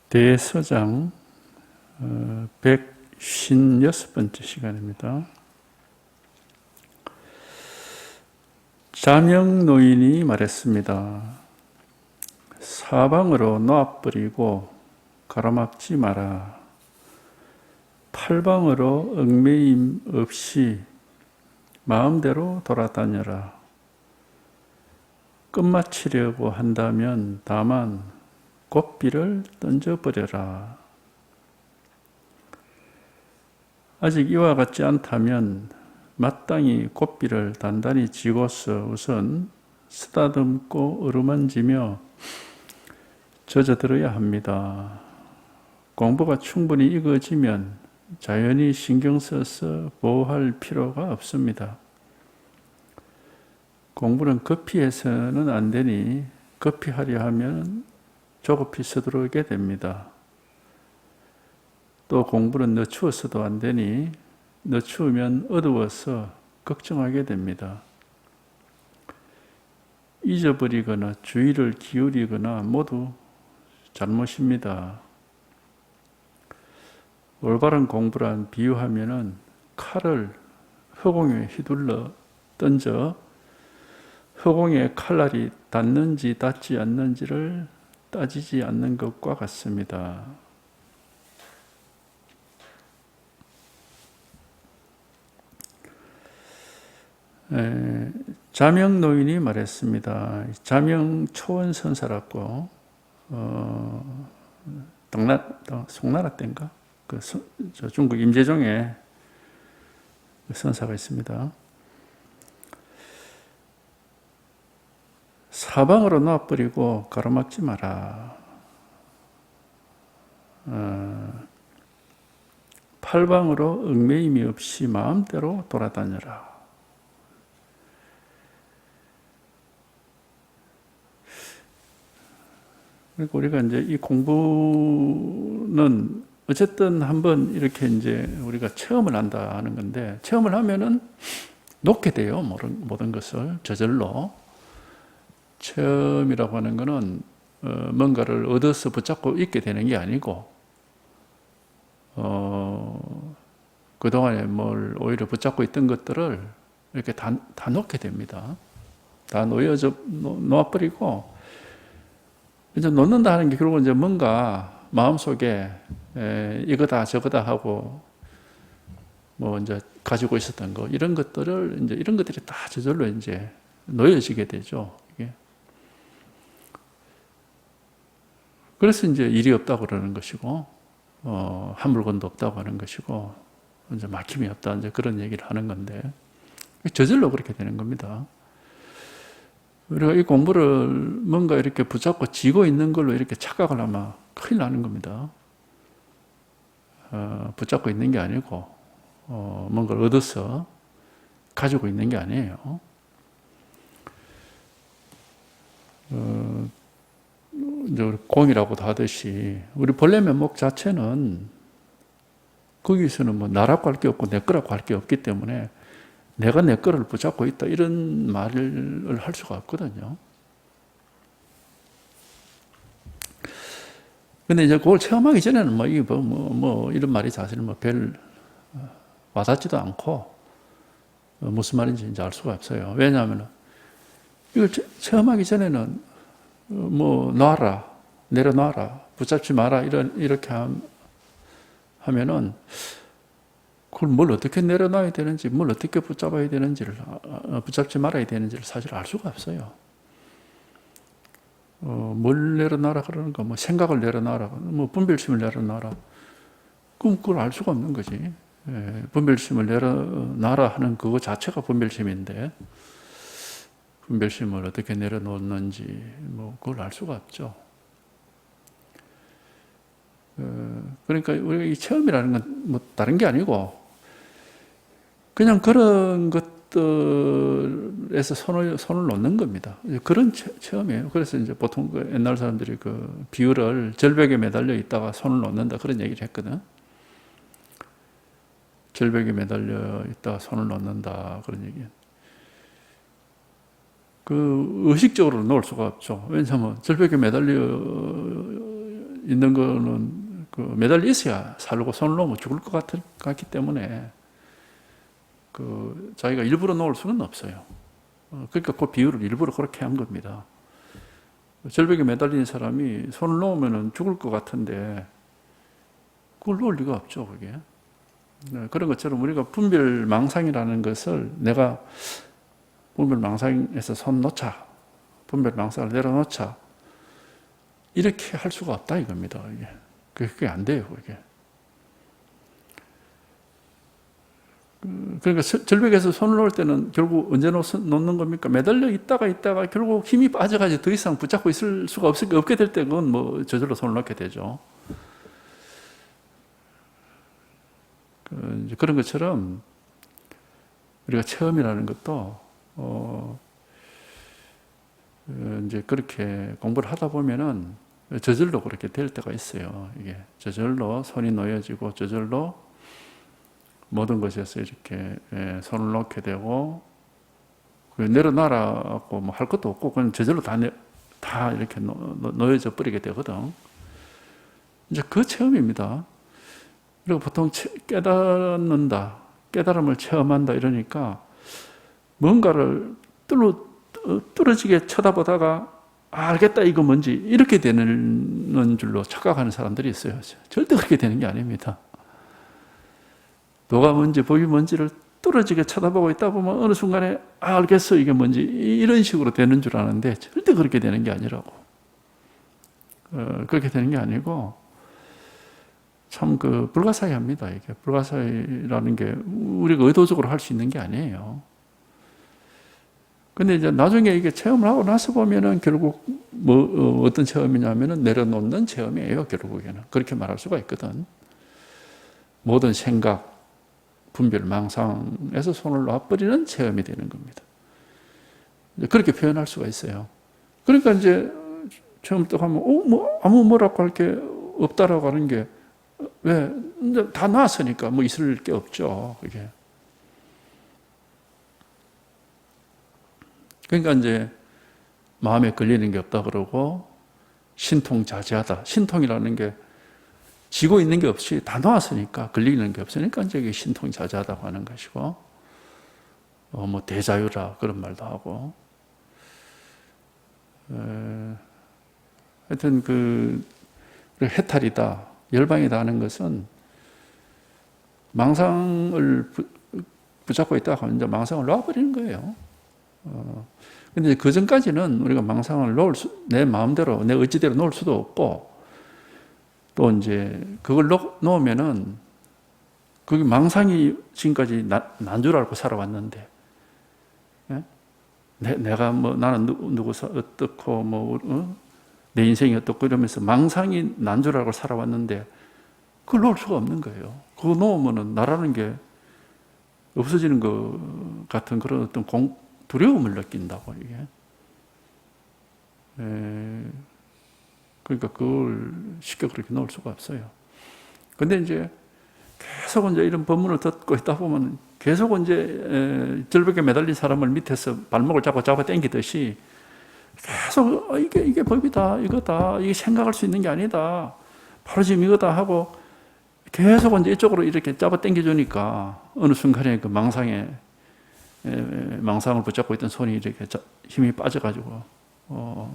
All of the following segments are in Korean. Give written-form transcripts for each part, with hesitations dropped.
대서장 156번째 시간입니다. 자명노인이 말했습니다. 사방으로 놓아버리고 가로막지 마라. 팔방으로 얽매임 없이 마음대로 돌아다녀라. 끝마치려고 한다면 다만 고삐를 던져버려라. 아직 이와 같지 않다면 마땅히 고삐를 단단히 쥐고서 우선 쓰다듬고 어루만지며 젖어들어야 합니다. 공부가 충분히 익어지면 자연히 신경 써서 보호할 필요가 없습니다. 공부는 급히 해서는 안 되니 급히 하려 하면 조급히 서두르게 됩니다. 또 공부는 늦추어서도 안 되니 늦추면 어두워서 걱정하게 됩니다. 잊어버리거나 주의를 기울이거나 모두 잘못입니다. 올바른 공부란 비유하면은 칼을 허공에 휘둘러 던져 허공에 칼날이 닿는지 닿지 않는지를 따지지 않는 것과 같습니다. 자명노인이 말했습니다. 자명 초원선사라고 송나라 때인가? 중국 임재정에 선사가 있습니다. 사방으로 놓아버리고 가로막지 마라. 팔방으로 얽매임이 없이 마음대로 돌아다녀라. 그러니까 우리가 이제 이 공부는 어쨌든 한번 이렇게 이제 우리가 체험을 한다 하는 건데, 체험을 하면은 놓게 돼요. 모든 것을 저절로. 체험이라고 하는 것은 뭔가를 얻어서 붙잡고 있게 되는 게 아니고, 그동안에 뭘 오히려 붙잡고 있던 것들을 이렇게 다 놓게 됩니다. 다 놓아버리고, 이제 놓는다 하는 게 결국은 이제 뭔가 마음속에 이거다 저거다 하고 뭐 이제 가지고 있었던 거 이런 것들을 이제 이런 것들이 다 저절로 이제 놓여지게 되죠. 이게. 그래서 이제 일이 없다고 그러는 것이고 한 물건도 없다고 하는 것이고 이제 막힘이 없다 이제 그런 얘기를 하는 건데 저절로 그렇게 되는 겁니다. 우리가 이 공부를 뭔가 이렇게 붙잡고 쥐고 있는 걸로 이렇게 착각을 하면 큰일 나는 겁니다. 붙잡고 있는 게 아니고, 뭔가를 얻어서 가지고 있는 게 아니에요. 이제 우리 공이라고도 하듯이, 우리 본래 면목 자체는 거기서는 뭐 나라고 할 게 없고 내 거라고 할 게 없기 때문에 내가 내 거를 붙잡고 있다 이런 말을 할 수가 없거든요. 근데 이제 그걸 체험하기 전에는 뭐 이런 말이 사실은 뭐 별 와닿지도 않고 무슨 말인지 이제 알 수가 없어요. 왜냐하면 이걸 체험하기 전에는 뭐 놔라, 내려놔라, 붙잡지 마라 이렇게 하면은 그걸 뭘 어떻게 내려놔야 되는지, 뭘 어떻게 붙잡아야 되는지를, 붙잡지 말아야 되는지를 사실 알 수가 없어요. 뭘 내려놔라 그러는가, 뭐 생각을 내려놔라, 뭐 분별심을 내려놔라. 그럼 그걸 알 수가 없는 거지. 분별심을 내려놔라 하는 그거 자체가 분별심인데, 분별심을 어떻게 내려놓는지, 뭐 그걸 알 수가 없죠. 그러니까 우리가 이 체험이라는 건 뭐 다른 게 아니고, 그냥 그런 것들에서 손을 놓는 겁니다. 그런 체험이에요. 그래서 이제 보통 옛날 사람들이 그 비유를 절벽에 매달려 있다가 손을 놓는다 그런 얘기를 했거든. 절벽에 매달려 있다가 손을 놓는다 그런 얘기. 그 의식적으로 놓을 수가 없죠. 왜냐하면 절벽에 매달려 있는 거는 그 매달려 있어야 살고 손을 놓으면 죽을 것 같기 때문에 그 자기가 일부러 놓을 수는 없어요. 그러니까 그 비유를 일부러 그렇게 한 겁니다. 절벽에 매달린 사람이 손을 놓으면 죽을 것 같은데 그걸 놓을 리가 없죠, 그게. 그런 것처럼 우리가 분별망상이라는 것을 내가 분별망상에서 손 놓자, 분별망상을 내려놓자, 이렇게 할 수가 없다 이겁니다. 이게. 그게 안 돼요, 그게. 그러니까 절벽에서 손을 놓을 때는 결국 언제 놓는 겁니까? 매달려 있다가 결국 힘이 빠져가지고 더 이상 붙잡고 있을 수가 없게 될 때 그건 뭐 저절로 손을 놓게 되죠. 그런 것처럼 우리가 체험이라는 것도 이제 그렇게 공부를 하다 보면은 저절로 그렇게 될 때가 있어요. 이게 저절로 손이 놓여지고 저절로 모든 것에서 이렇게 손을 놓게 되고 내려놔라고 뭐 할 것도 없고 그냥 저절로 다 이렇게 놓여져 버리게 되거든. 이제 그 체험입니다. 그리고 보통 깨닫는다, 깨달음을 체험한다 이러니까 뭔가를 뚫어지게 쳐다보다가 알겠다 이거 뭔지 이렇게 되는 줄로 착각하는 사람들이 있어요. 절대 그렇게 되는 게 아닙니다. 뭐가 뭔지 법이 뭔지를 뚫어지게 쳐다보고 있다 보면 어느 순간에 알겠어 이게 뭔지 이런 식으로 되는 줄 아는데 절대 그렇게 되는 게 아니라고. 그렇게 되는 게 아니고 참 불가사의합니다. 이게 불가사의라는 게 우리가 의도적으로 할 수 있는 게 아니에요. 근데 이제 나중에 이게 체험을 하고 나서 보면은 결국 어떤 체험이냐면은 내려놓는 체험이에요. 결국에는 그렇게 말할 수가 있거든. 모든 생각, 분별, 망상에서 손을 놔버리는 체험이 되는 겁니다. 그렇게 표현할 수가 있어요. 그러니까 이제 처음 딱 하면 아무 뭐라고 할 게 없다라고 하는 게 왜? 이제 다 놨으니까 뭐 있을 게 없죠. 그게. 그러니까 이제 마음에 걸리는 게 없다 그러고 신통자제하다. 신통이라는 게 지고 있는 게 없이 다 놨으니까 걸리는 게 없으니까 이제 이게 신통자제하다고 하는 것이고 뭐 대자유라 그런 말도 하고 하여튼 해탈이다. 열방이다 하는 것은 망상을 붙잡고 있다가 이제 망상을 놔버리는 거예요. 근데 그 전까지는 우리가 망상을 내 마음대로, 내 의지대로 놓을 수도 없고 또 이제 그걸 놓으면은 그게 망상이 지금까지 난 줄 알고 살아왔는데 예? 내가 뭐 나는 누구 어떻고 내 인생이 어떻고 이러면서 망상이 난 줄 알고 살아왔는데 그걸 놓을 수가 없는 거예요. 그거 놓으면은 나라는 게 없어지는 것 같은 그런 어떤 두려움을 느낀다고 이게. 그러니까 그걸 쉽게 그렇게 놓을 수가 없어요. 근데 이제 계속 이제 이런 법문을 듣고 있다 보면 계속 이제 절벽에 매달린 사람을 밑에서 발목을 잡고 잡아 당기듯이 계속 이게 법이다, 이거다, 이게 생각할 수 있는 게 아니다, 바로 지금 이거다 하고 계속 이제 이쪽으로 이렇게 잡아 당겨주니까 어느 순간에 그 망상을 붙잡고 있던 손이 이렇게 힘이 빠져가지고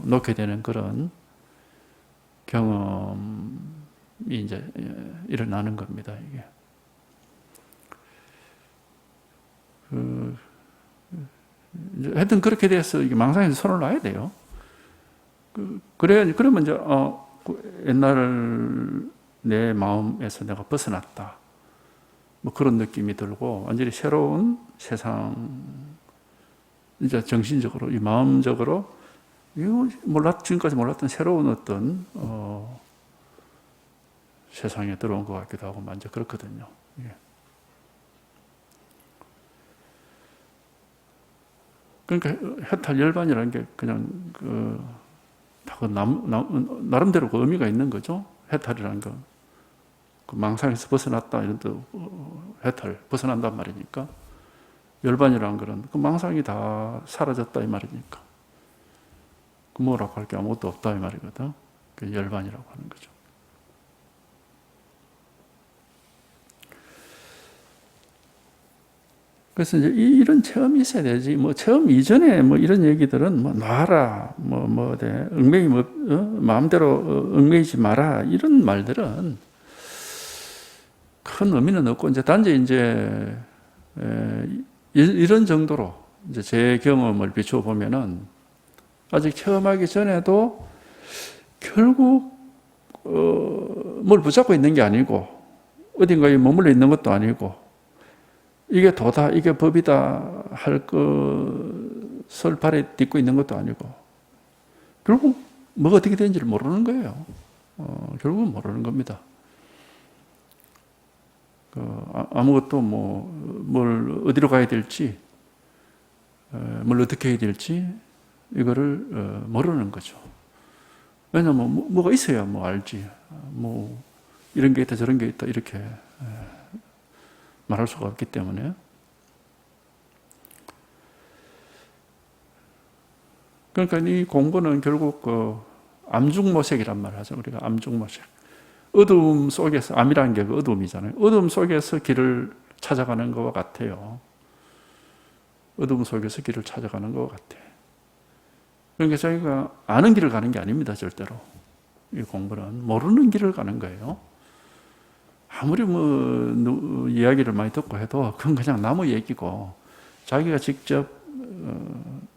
놓게 되는 그런 경험이 이제 일어나는 겁니다. 이게. 하여튼 그렇게 돼서 이게 망상에서 손을 놔야 돼요. 그러면 이제 옛날 내 마음에서 내가 벗어났다. 뭐 그런 느낌이 들고 완전히 새로운 세상, 이제 정신적으로, 이 마음적으로 지금까지 몰랐던 새로운 어떤 세상에 들어온 것 같기도 하고 완전 그렇거든요. 예. 그러니까 해탈 열반이라는 게 그냥 나름대로 그 의미가 있는 거죠. 해탈이라는 거. 그 망상에서 벗어났다 이런 뜻, 해탈 벗어난단 말이니까 열반이라는 거는 그 망상이 다 사라졌다 이 말이니까 뭐라고 할 게 아무것도 없다 이 말이거든. 그 열반이라고 하는 거죠. 그래서 이제 이런 체험이 있어야 되지. 뭐 체험 이전에 뭐 이런 얘기들은 뭐 놔라, 얽매이 마음대로 얽매이지 마라 이런 말들은 큰 의미는 없고 이제 단지 이제 이런 정도로 이제 제 경험을 비추어 보면은 아직 체험하기 전에도 결국 뭘 붙잡고 있는 게 아니고 어딘가에 머물러 있는 것도 아니고 이게 도다, 이게 법이다 할 것을 발에 딛고 있는 것도 아니고 결국 뭐가 어떻게 되는지를 모르는 거예요. 결국은 모르는 겁니다. 아무것도 뭘 어디로 가야 될지, 뭘 어떻게 해야 될지 이거를 모르는 거죠. 왜냐면 뭐가 있어야 알지. 이런 게 있다 저런 게 있다 이렇게 말할 수가 없기 때문에. 그러니까 이 공부는 결국 암중모색이란 말을 하죠. 우리가 암중모색. 어두움 속에서, 암이라는 게 그 어두움이잖아요. 어두움 속에서 길을 찾아가는 것과 같아요. 어두움 속에서 길을 찾아가는 것 같아. 그러니까 저희가 아는 길을 가는 게 아닙니다. 절대로. 이 공부는 모르는 길을 가는 거예요. 아무리 이야기를 많이 듣고 해도 그건 그냥 나무 얘기고 자기가 직접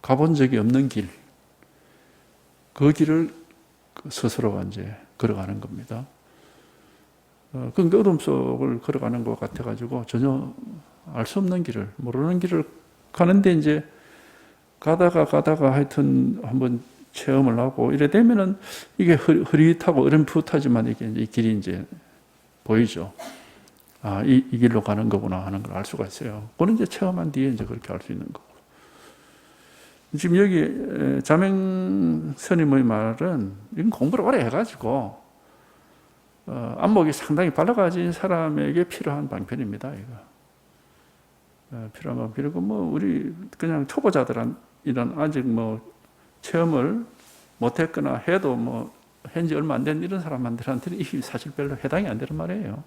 가본 적이 없는 길, 그 길을 스스로가 이제 걸어가는 겁니다. 그러니까 어둠 속을 걸어가는 것 같아가지고 전혀 알 수 없는 길을, 모르는 길을 가는데 이제 가다가 하여튼 한번 체험을 하고 이래 되면은 이게 흐릿하고 어렴풋하지만 이게 이 길이 이제 보이죠. 아, 이 길로 가는 거구나 하는 걸 알 수가 있어요. 그건 이제 체험한 뒤에 이제 그렇게 알 수 있는 거고. 지금 여기 자명 스님의 말은 이건 공부를 오래 해가지고 안목이 상당히 밝아진 사람에게 필요한 방편입니다. 이거 필요한 방편이고 우리 그냥 초보자들은 이런 아직 체험을 못했거나 해도 현지 얼마 안 된 이런 사람들한테는 이게 사실 별로 해당이 안 되는 말이에요.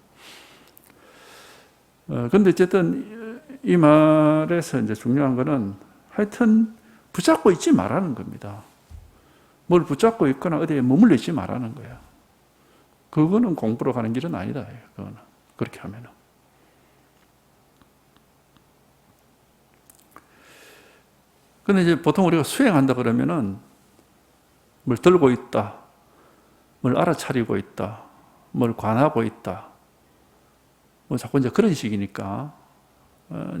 근데 어쨌든 이 말에서 이제 중요한 거는 하여튼 붙잡고 있지 말라는 겁니다. 뭘 붙잡고 있거나 어디에 머물러 있지 말라는 거예요. 그거는 공부로 가는 길은 아니다. 그거는. 그렇게 하면은. 근데 이제 보통 우리가 수행한다 그러면은 뭘 들고 있다. 뭘 알아차리고 있다. 뭘 관하고 있다. 자꾸 이제 그런 식이니까.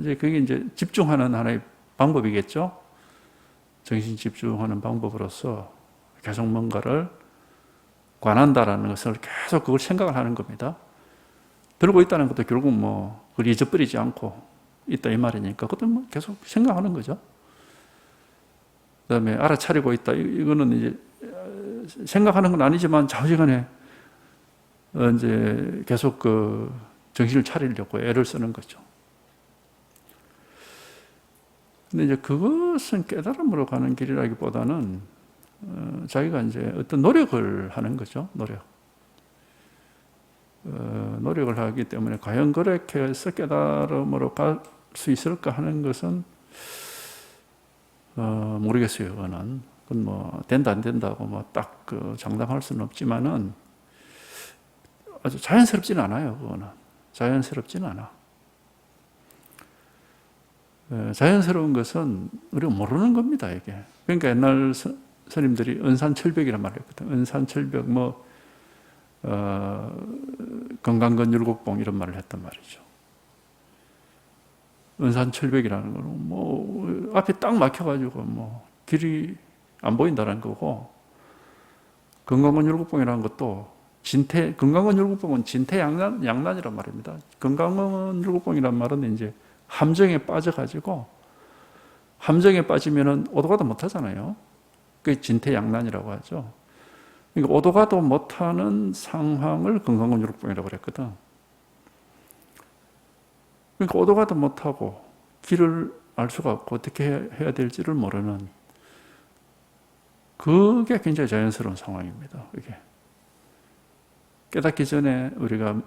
이제 그게 이제 집중하는 하나의 방법이겠죠? 정신 집중하는 방법으로서 계속 뭔가를 관한다라는 것을 계속 그걸 생각을 하는 겁니다. 들고 있다는 것도 결국 그걸 잊어버리지 않고 있다 이 말이니까 그것도 계속 생각하는 거죠. 그 다음에 알아차리고 있다. 이거는 이제 생각하는 건 아니지만 좌우지간에 이제 계속 정신을 차리려고 애를 쓰는 거죠. 근데 이제 그것은 깨달음으로 가는 길이라기보다는 자기가 이제 어떤 노력을 하는 거죠. 노력을 하기 때문에 과연 그렇게 해서 깨달음으로 갈 수 있을까 하는 것은 모르겠어요. 그건 된다 안 된다고 딱 장담할 수는 없지만은 아주 자연스럽지는 않아요. 그거는 자연스럽지는 않아. 자연스러운 것은 우리가 모르는 겁니다. 이게. 그러니까 옛날 스님들이 은산철벽이란 말을 했거든. 은산철벽 건강건 율곡봉 이런 말을 했단 말이죠. 은산철벽이라는 거는 앞에 딱 막혀가지고 길이 안 보인다는 거고, 건강건 율곡봉이라는 것도 건강건 율곡봉은 진퇴양난이란 말입니다. 건강건 율곡봉이란 말은 이제 함정에 빠져가지고 함정에 빠지면은 오도가도 못하잖아요. 그게 진퇴양난이라고 하죠. 그러니까 오도가도 못하는 상황을 건강건 율곡봉이라고 그랬거든. 그러니까 오도가도 못하고 길을 알 수가 없고 어떻게 해야 될지를 모르는 그게 굉장히 자연스러운 상황입니다. 이게 깨닫기 전에 우리가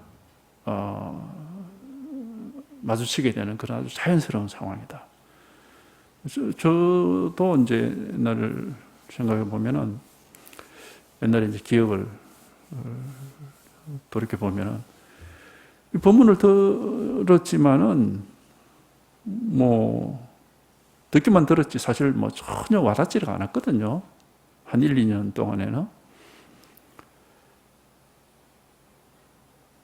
마주치게 되는 그런 아주 자연스러운 상황이다. 저도 이제 옛날을 생각해 보면은 옛날에 이제 기억을 돌이켜 보면은 이 본문을 들었지만은 뭐 듣기만 들었지 사실 뭐 전혀 와닿지가 않았거든요. 한 1, 2년 동안에는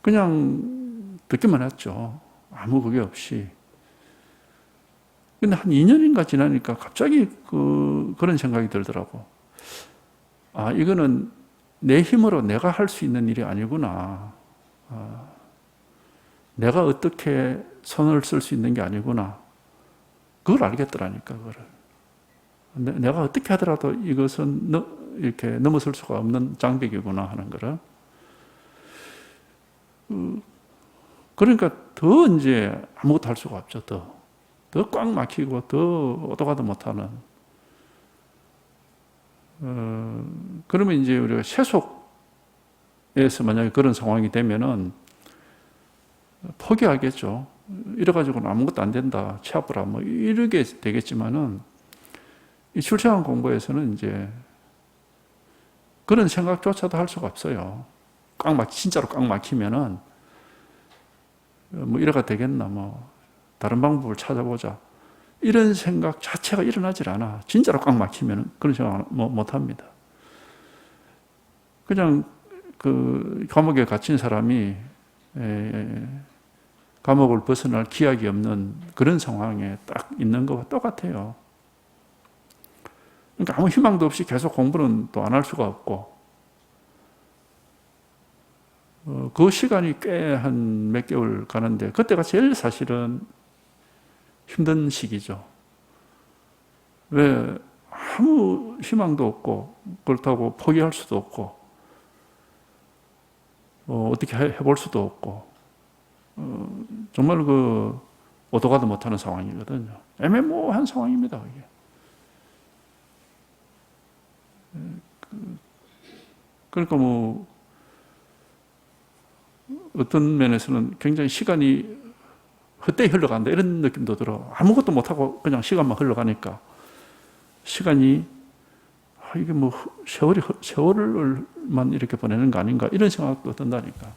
그냥 듣기만 했죠. 아무 그게 없이. 근데 한 2년인가 지나니까 갑자기 그런 생각이 들더라고. 아, 이거는 내 힘으로 내가 할 수 있는 일이 아니구나. 내가 어떻게 손을 쓸 수 있는 게 아니구나. 그걸 알겠더라니까, 그거를. 내가 어떻게 하더라도 이것은 이렇게 넘어설 수가 없는 장벽이구나 하는 거를. 그러니까 더 이제 아무것도 할 수가 없죠, 더 꽉 막히고 더 오도 가도 못하는. 그러면 이제 우리가 세속에서 만약에 그런 상황이 되면은 포기하겠죠. 이래가지고는 아무것도 안 된다, 취업을 뭐 이렇게 되겠지만은 이 출생한 공부에서는 이제 그런 생각조차도 할 수가 없어요. 진짜로 꽉 막히면은 뭐 이래가 되겠나, 뭐 다른 방법을 찾아보자, 이런 생각 자체가 일어나질 않아. 진짜로 꽉 막히면은 그런 생각 못 합니다. 그냥 그 감옥에 갇힌 사람이 감옥을 벗어날 기약이 없는 그런 상황에 딱 있는 것과 똑같아요. 그러니까 아무 희망도 없이 계속 공부는 또 안 할 수가 없고, 그 시간이 꽤 한 몇 개월 가는데 그때가 제일 사실은 힘든 시기죠. 왜? 아무 희망도 없고 그렇다고 포기할 수도 없고 어떻게 해볼 수도 없고 정말 그 오도 가도 못하는 상황이거든요. 애매모호한 상황입니다. 이게. 그러니까 뭐 어떤 면에서는 굉장히 시간이 헛되이 흘러간다 이런 느낌도 들어. 아무것도 못하고 그냥 시간만 흘러가니까 시간이 이게 뭐 세월을만 이렇게 보내는 거 아닌가 이런 생각도 든다니까.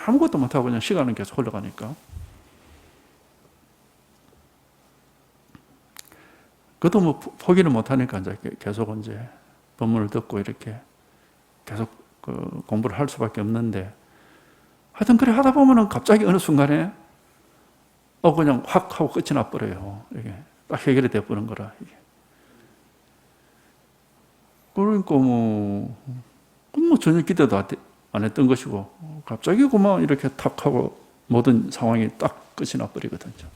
아무것도 못하고 그냥 시간은 계속 흘러가니까. 그것도 뭐 포기를 못하니까 이제 계속 이제 법문을 듣고 이렇게 계속 공부를 할 수밖에 없는데, 하여튼 그래 하다 보면은 갑자기 어느 순간에 그냥 확 하고 끝이 나버려요. 이게 딱 해결이 돼버린 거라. 이게. 그러니까 뭐 전혀 기대도 안 했던 것이고, 갑자기 그만 이렇게 탁 하고 모든 상황이 딱 끝이 나버리거든요.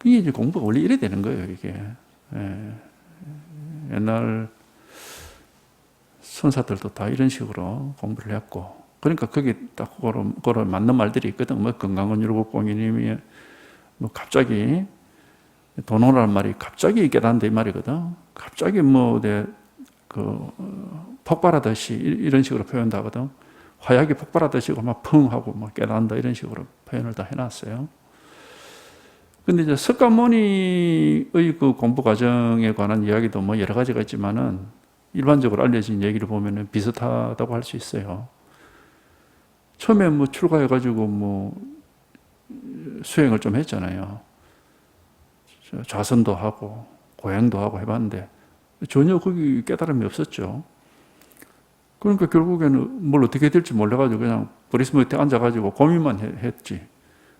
이게 이제 공부가 원래 이래 되는 거예요, 이게. 옛날 선사들도 다 이런 식으로 공부를 했고, 그러니까 거기 딱 그런 맞는 말들이 있거든. 뭐 건강은 율곡공인님이 뭐 갑자기 돈오라는 말이 갑자기 깨닫는다 이 말이거든. 갑자기 뭐 폭발하듯이 이런 식으로 표현도 하거든. 화약이 폭발하듯이 막 펑 하고 막 깨닫는다 이런 식으로 표현을 다 해놨어요. 근데 이제 석가모니의 그 공부 과정에 관한 이야기도 뭐 여러 가지가 있지만은 일반적으로 알려진 얘기를 보면은 비슷하다고 할 수 있어요. 처음에 뭐 출가해가지고 뭐 수행을 좀 했잖아요. 좌선도 하고 고행도 하고 해봤는데 전혀 거기 깨달음이 없었죠. 그러니까 결국에는 뭘 어떻게 될지 몰라가지고 그냥 버리스 밑에 앉아가지고 고민만 했지.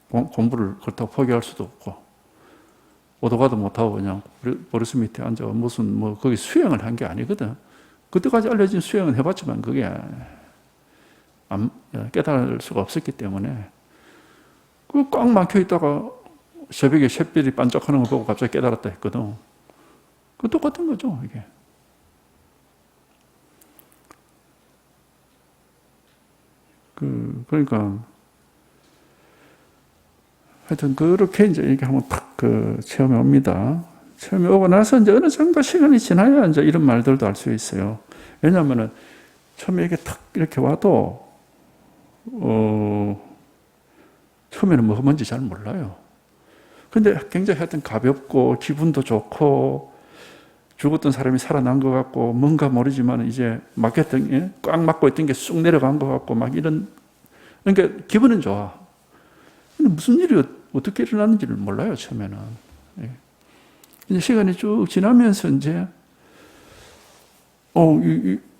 공부를 그렇다고 포기할 수도 없고 오도 가도 못하고 그냥 버리스 밑에 앉아 무슨 뭐 거기 수행을 한 게 아니거든. 그때까지 알려진 수행은 해봤지만 그게 깨달을 수가 없었기 때문에 그 꽉 막혀 있다가 새벽에 샛별이 반짝하는 걸 보고 갑자기 깨달았다 했거든. 그 똑같은 거죠, 이게. 그러니까 하여튼 그렇게 이제 이렇게 한번 탁 체험해 옵니다. 처음에 오고 나서 이제 어느 정도 시간이 지나야 이제 이런 말들도 알 수 있어요. 왜냐하면은 처음에 이게 탁 이렇게 와도 처음에는 뭐가 뭔지 잘 몰라요. 근데 굉장히 하여튼 가볍고 기분도 좋고 죽었던 사람이 살아난 것 같고 뭔가 모르지만 이제 막혔던 꽉 막고 있던 게 쑥 내려간 것 같고 막 이런, 그러니까 기분은 좋아. 근데 무슨 일이 어떻게 일어났는지를 몰라요 처음에는. 이제 시간이 쭉 지나면서 이제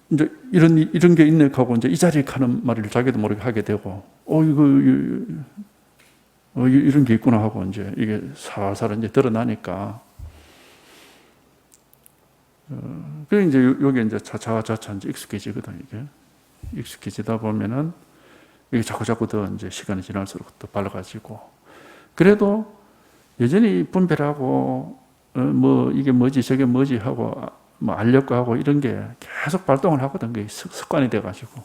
이제 이런 게 있네 하고 이제 이 자리에 가는 말을 자기도 모르게 하게 되고 이런 게 있구나 하고 이제 이게 살살 이제 드러나니까 그래 이제 요게 이제 차차 이제 익숙해지거든. 이게 익숙해지다 보면은 이게 자꾸 더 이제 시간이 지날수록 더 밝아지고, 그래도 여전히 분별하고 뭐 이게 뭐지 저게 뭐지 하고 뭐 알려고 하고 이런 게 계속 발동을 하거든. 그게 습관이 돼가지고.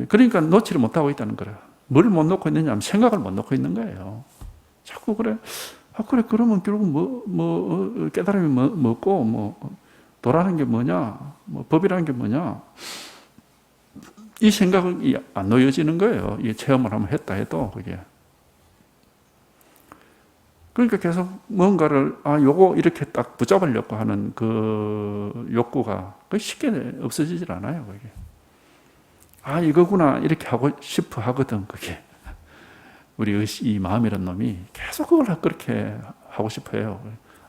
그러니까 놓지를 못하고 있다는 거라. 뭘 못 놓고 있느냐 하면 생각을 못 놓고 있는 거예요. 자꾸 그래. 그래, 그러면 결국 깨달음이 뭐고, 도라는 게 뭐냐, 법이라는 게 뭐냐. 이 생각이 안 놓여지는 거예요. 이 체험을 한번 했다 해도, 그게. 그러니까 계속 뭔가를, 요거 이렇게 딱 붙잡으려고 하는 그 욕구가 쉽게 없어지질 않아요, 그게. 이거구나, 이렇게 하고 싶어 하거든, 그게. 우리 이 마음이란 놈이 계속 그걸 그렇게 하고 싶어 해요.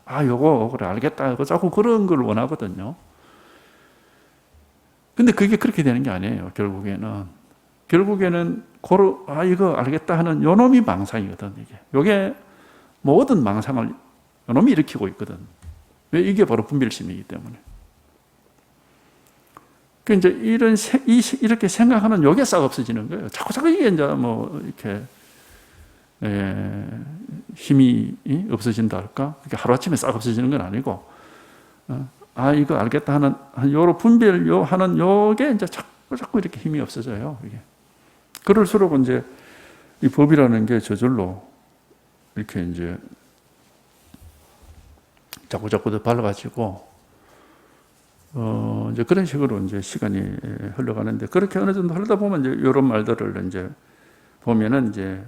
요거, 그래, 알겠다. 자꾸 그런 걸 원하거든요. 근데 그게 그렇게 되는 게 아니에요, 결국에는. 이거 알겠다 하는 요 놈이 망상이거든, 이게. 요게 모든 망상을 요 놈이 일으키고 있거든. 왜? 이게 바로 분별심이기 때문에. 이제 이렇게 생각하는 요게 싹 없어지는 거예요. 자꾸 이게 이제 이렇게 힘이 없어진다 할까? 그러니까 하루아침에 싹 없어지는 건 아니고, 이거 알겠다 하는, 요로 분별하는 요게 이제 자꾸 이렇게 힘이 없어져요, 이게. 그럴수록 이제 이 법이라는 게 저절로 이렇게 이제 자꾸 더 밝아지고, 이제 그런 식으로 이제 시간이 흘러가는데, 그렇게 어느 정도 흐르다 보면 이제 이런 말들을 이제 보면은 이제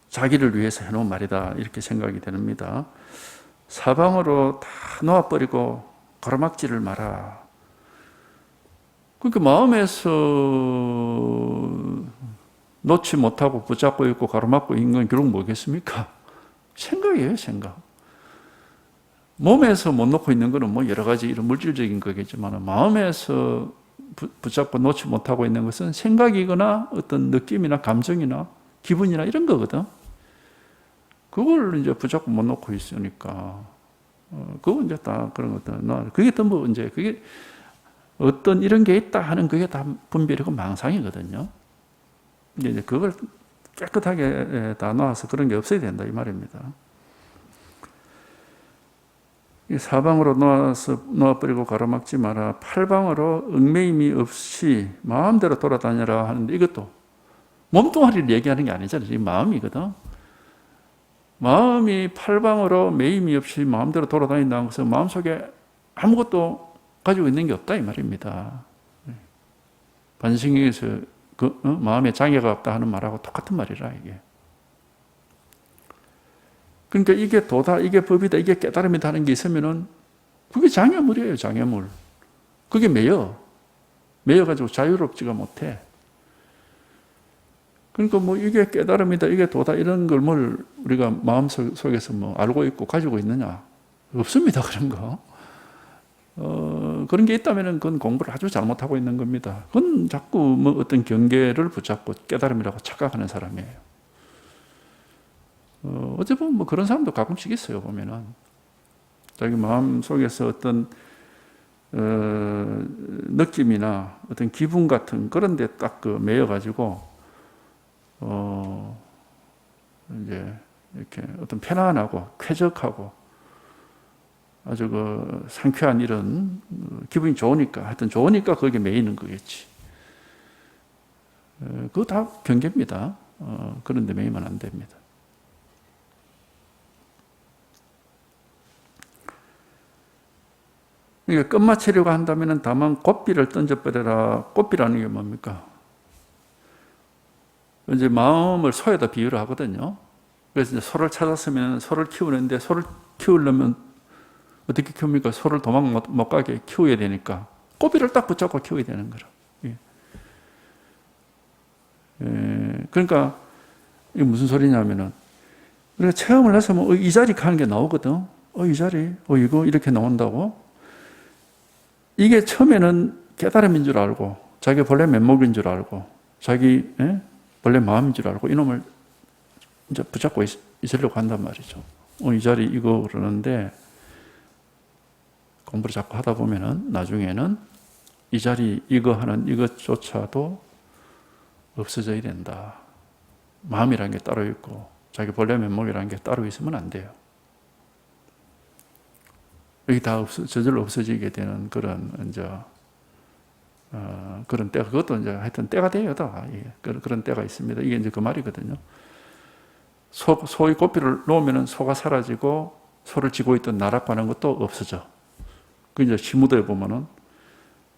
자기를 위해서 해놓은 말이다, 이렇게 생각이 됩니다. 사방으로 다 놓아버리고 가로막지를 마라. 그러니까 마음에서 놓지 못하고 붙잡고 있고 가로막고 있는 건 결국 뭐겠습니까? 생각이에요, 생각. 몸에서 못 놓고 있는 거는 여러 가지 이런 물질적인 거겠지만, 마음에서 붙잡고 놓지 못하고 있는 것은 생각이거나 어떤 느낌이나 감정이나 기분이나 이런 거거든. 그걸 이제 붙잡고 못 놓고 있으니까, 그거 이제 다 그런 것들. 그게 전부 이제 그게 어떤 이런 게 있다 하는 그게 다 분별이고 망상이거든요. 이제 그걸 깨끗하게 다 놔서 그런 게 없어야 된다, 이 말입니다. 사방으로 놓아버리고 가로막지 마라. 팔방으로 얽매임이 없이 마음대로 돌아다녀라 하는데, 이것도 몸뚱아리를 얘기하는 게 아니잖아요. 이 마음이거든. 마음이 팔방으로 매임이 없이 마음대로 돌아다닌다는 것은 마음속에 아무것도 가지고 있는 게 없다, 이 말입니다. 반성에서 마음에 장애가 없다 하는 말하고 똑같은 말이라, 이게. 그러니까 이게 도다, 이게 법이다, 이게 깨달음이다 하는 게 있으면은 그게 장애물이에요, 장애물. 그게 매여가지고 자유롭지가 못해. 그러니까 이게 깨달음이다, 이게 도다, 이런 걸 우리가 마음속에서 알고 있고 가지고 있느냐? 없습니다, 그런 거. 그런 게 있다면 그건 공부를 아주 잘못하고 있는 겁니다. 그건 자꾸 어떤 경계를 붙잡고 깨달음이라고 착각하는 사람이에요. 어찌 보면 그런 사람도 가끔씩 있어요, 보면은. 자기 마음 속에서 어떤, 느낌이나 어떤 기분 같은 그런 데 딱 매여가지고, 이제 이렇게 어떤 편안하고 쾌적하고 아주 상쾌한 이런 기분이 좋으니까, 하여튼 좋으니까 거기에 매이는 거겠지. 그거 다 경계입니다. 그런 데 매이면 안 됩니다. 그러니까 끝마치려고 한다면 다만 꽃비를 던져버려라. 꽃비라는 게 뭡니까? 이제 마음을 소에다 비유를 하거든요. 그래서 이제 소를 찾았으면 소를 키우는데 소를 키우려면 어떻게 키웁니까? 소를 도망 못 가게 키워야 되니까 꽃비를 딱 붙잡고 키워야 되는 거라. 그러니까 이게 무슨 소리냐면은 우리가 체험을 해서 뭐 이 자리 가는 게 나오거든. 이 자리, 이거 이렇게 나온다고. 이게 처음에는 깨달음인 줄 알고 자기 본래 면목인 줄 알고 자기 본래 마음인 줄 알고 이놈을 이제 붙잡고 있으려고 한단 말이죠. 이 자리 이거 그러는데 공부를 자꾸 하다 보면은 나중에는 이 자리 이거 하는 이것조차도 없어져야 된다. 마음이라는 게 따로 있고 자기 본래 면목이라는 게 따로 있으면 안 돼요. 여기 다 저절로 없어지게 되는 그런 이제 그런 때가 그것도 이제 하여튼 때가 돼요, 다. 그런 때가 있습니다. 이게 이제 그 말이거든요. 소의 꽃비를 놓으면은 소가 사라지고 소를 지고 있던 나락과는 것도 없어져. 그 이제 시무도에 보면은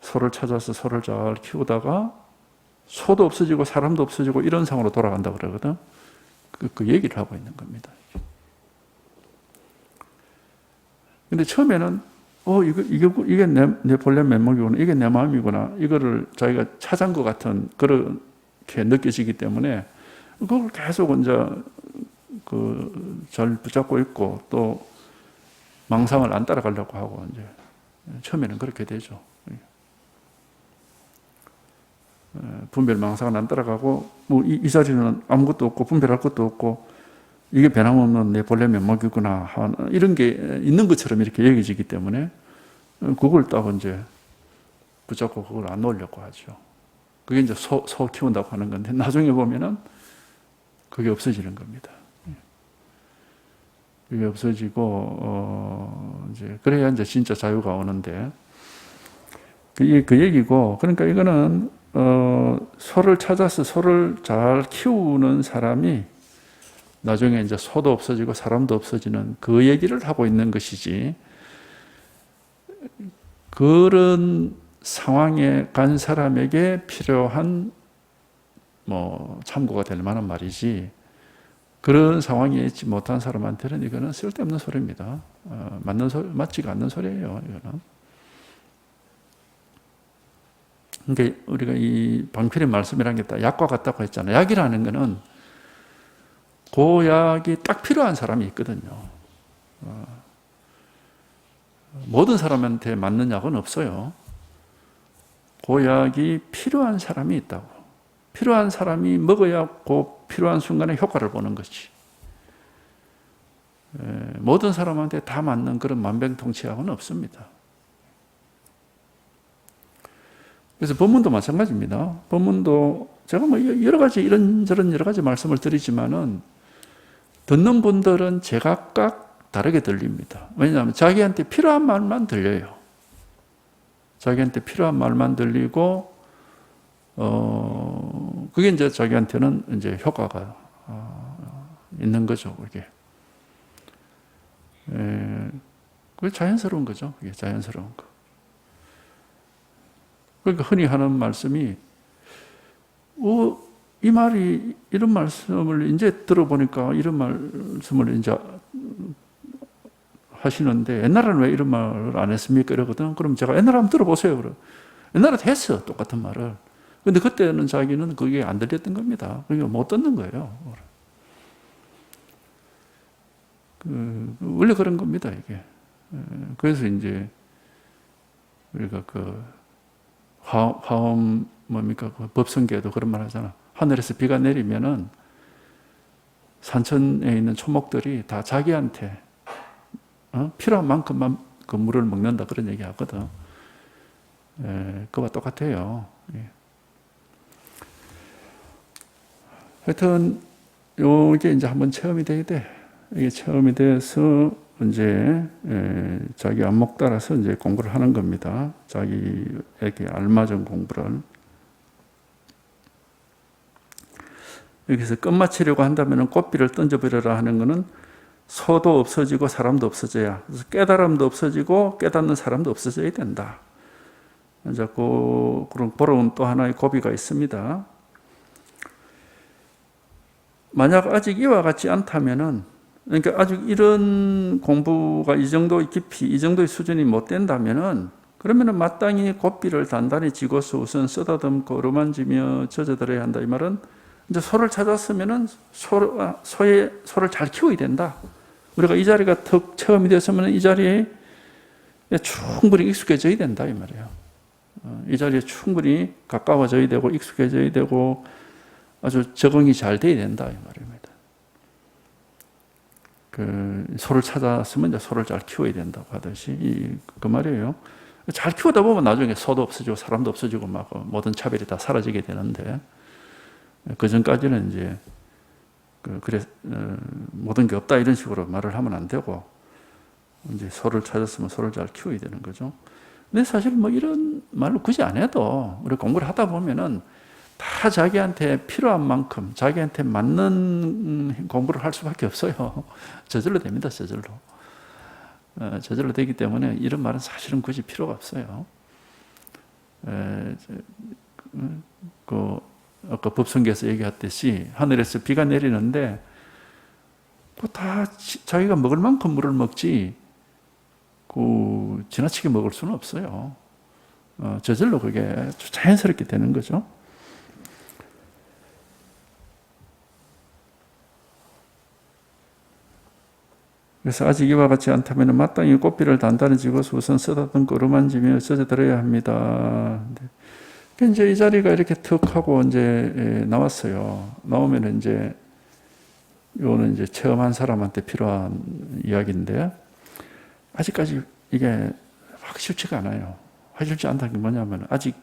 소를 찾아서 소를 잘 키우다가 소도 없어지고 사람도 없어지고 이런 상으로 돌아간다 그러거든. 그 얘기를 하고 있는 겁니다. 근데 처음에는 이게 내 본래 면목이구나, 이게 내 마음이구나, 이거를 자기가 찾은 것 같은 그렇게 느껴지기 때문에 그걸 계속 이제 잘 붙잡고 있고 또 망상을 안 따라가려고 하고 이제 처음에는 그렇게 되죠. 분별 망상을 안 따라가고 뭐 이 자리는 아무것도 없고 분별할 것도 없고 이게 변함없는 내 본래 면목이구나 하는 이런 게 있는 것처럼 이렇게 여겨지기 때문에 그걸 딱 이제 붙잡고 그걸 안 놓으려고 하죠. 그게 이제 소 키운다고 하는 건데 나중에 보면은 그게 없어지는 겁니다. 그게 없어지고 이제 그래야 이제 진짜 자유가 오는데 그 얘기고 그러니까 이거는 소를 찾아서 소를 잘 키우는 사람이 나중에 이제 소도 없어지고 사람도 없어지는 그 얘기를 하고 있는 것이지 그런 상황에 간 사람에게 필요한 뭐 참고가 될 만한 말이지 그런 상황에 있지 못한 사람한테는 이거는 쓸데없는 소리입니다. 맞지가 않는 소리예요. 이거는. 그러니까 우리가 이 방필의 말씀이라는 게 다 약과 같다고 했잖아요. 약이라는 거는 그 약이 딱 필요한 사람이 있거든요. 모든 사람한테 맞는 약은 없어요. 그 약이 필요한 사람이 있다고. 필요한 사람이 먹어야 그 필요한 순간에 효과를 보는 거지. 모든 사람한테 다 맞는 그런 만병통치약은 없습니다. 그래서 법문도 마찬가지입니다. 법문도 제가 뭐 여러 가지 이런저런 여러 가지 말씀을 드리지만은 듣는 분들은 제각각 다르게 들립니다. 왜냐하면 자기한테 필요한 말만 들려요. 자기한테 필요한 말만 들리고, 그게 이제 자기한테는 이제 효과가 있는 거죠, 그게. 그게 자연스러운 거죠. 그게 자연스러운 거. 그러니까 흔히 하는 말씀이, 이 말이, 이런 말씀을 이제 들어보니까 이런 말씀을 이제 하시는데 옛날에는 왜 이런 말을 안 했습니까? 이러거든. 그럼 제가 옛날에 한번 들어보세요. 그럼. 옛날에도 했어. 똑같은 말을. 근데 그때는 자기는 그게 안 들렸던 겁니다. 그러니까 못 듣는 거예요. 원래 그런 겁니다, 이게. 그래서 이제 우리가 화엄 뭡니까? 법성계도 그런 말 하잖아. 하늘에서 비가 내리면은 산천에 있는 초목들이 다 자기한테 필요한 만큼만 그 물을 먹는다 그런 얘기 하거든. 그와 똑같아요. 하여튼 이게 이제 한번 체험이 돼야 돼. 이게 체험이 돼서 이제 자기 안목 따라서 이제 공부를 하는 겁니다. 자기에게 알맞은 공부를. 여기서 끝마치려고 한다면 꽃비를 던져버려라 하는 것은 소도 없어지고 사람도 없어져야, 그래서 깨달음도 없어지고 깨닫는 사람도 없어져야 된다. 이제 그런 보러운 또 하나의 고비가 있습니다. 만약 아직 이와 같지 않다면은, 그러니까 아직 이런 공부가 이 정도의 깊이, 이 정도의 수준이 못 된다면은, 그러면은 마땅히 고삐를 단단히 쥐고서 우선 쓰다듬고 어루만지며 젖어들어야 한다. 이 말은 이제 소를 찾았으면은 소를 잘 키워야 된다. 우리가 이 자리가 턱 체험이 됐으면 이 자리에 충분히 익숙해져야 된다. 이 말이에요. 이 자리에 충분히 가까워져야 되고 익숙해져야 되고 아주 적응이 잘 돼야 된다. 이 말입니다. 소를 찾았으면 이제 소를 잘 키워야 된다고 하듯이 그 말이에요. 잘 키우다 보면 나중에 소도 없어지고 사람도 없어지고 막 모든 차별이 다 사라지게 되는데 그 전까지는 이제 모든 게 없다 이런 식으로 말을 하면 안 되고 이제 소를 찾았으면 소를 잘 키워야 되는 거죠. 근데 사실 뭐 이런 말로 굳이 안 해도 우리 공부를 하다 보면은 다 자기한테 필요한 만큼 자기한테 맞는 공부를 할 수밖에 없어요. 저절로 됩니다. 저절로. 저절로 되기 때문에 이런 말은 사실은 굳이 필요가 없어요. 아까 법성계에서 얘기했듯이 하늘에서 비가 내리는데 다 자기가 먹을 만큼 물을 먹지 지나치게 먹을 수는 없어요. 저절로 그게 자연스럽게 되는 거죠. 그래서 아직 이와 같지 않다면 마땅히 꽃비를 단단히 쥐고서 우선 쓰다듬고 어루만지며 젖어들어야 합니다. 이제 이 자리가 이렇게 턱 하고 이제 나왔어요. 나오면 이제 이거는 이제 체험한 사람한테 필요한 이야기인데 아직까지 이게 확 쉽지가 않아요. 확 쉽지 않다는 게 뭐냐면 아직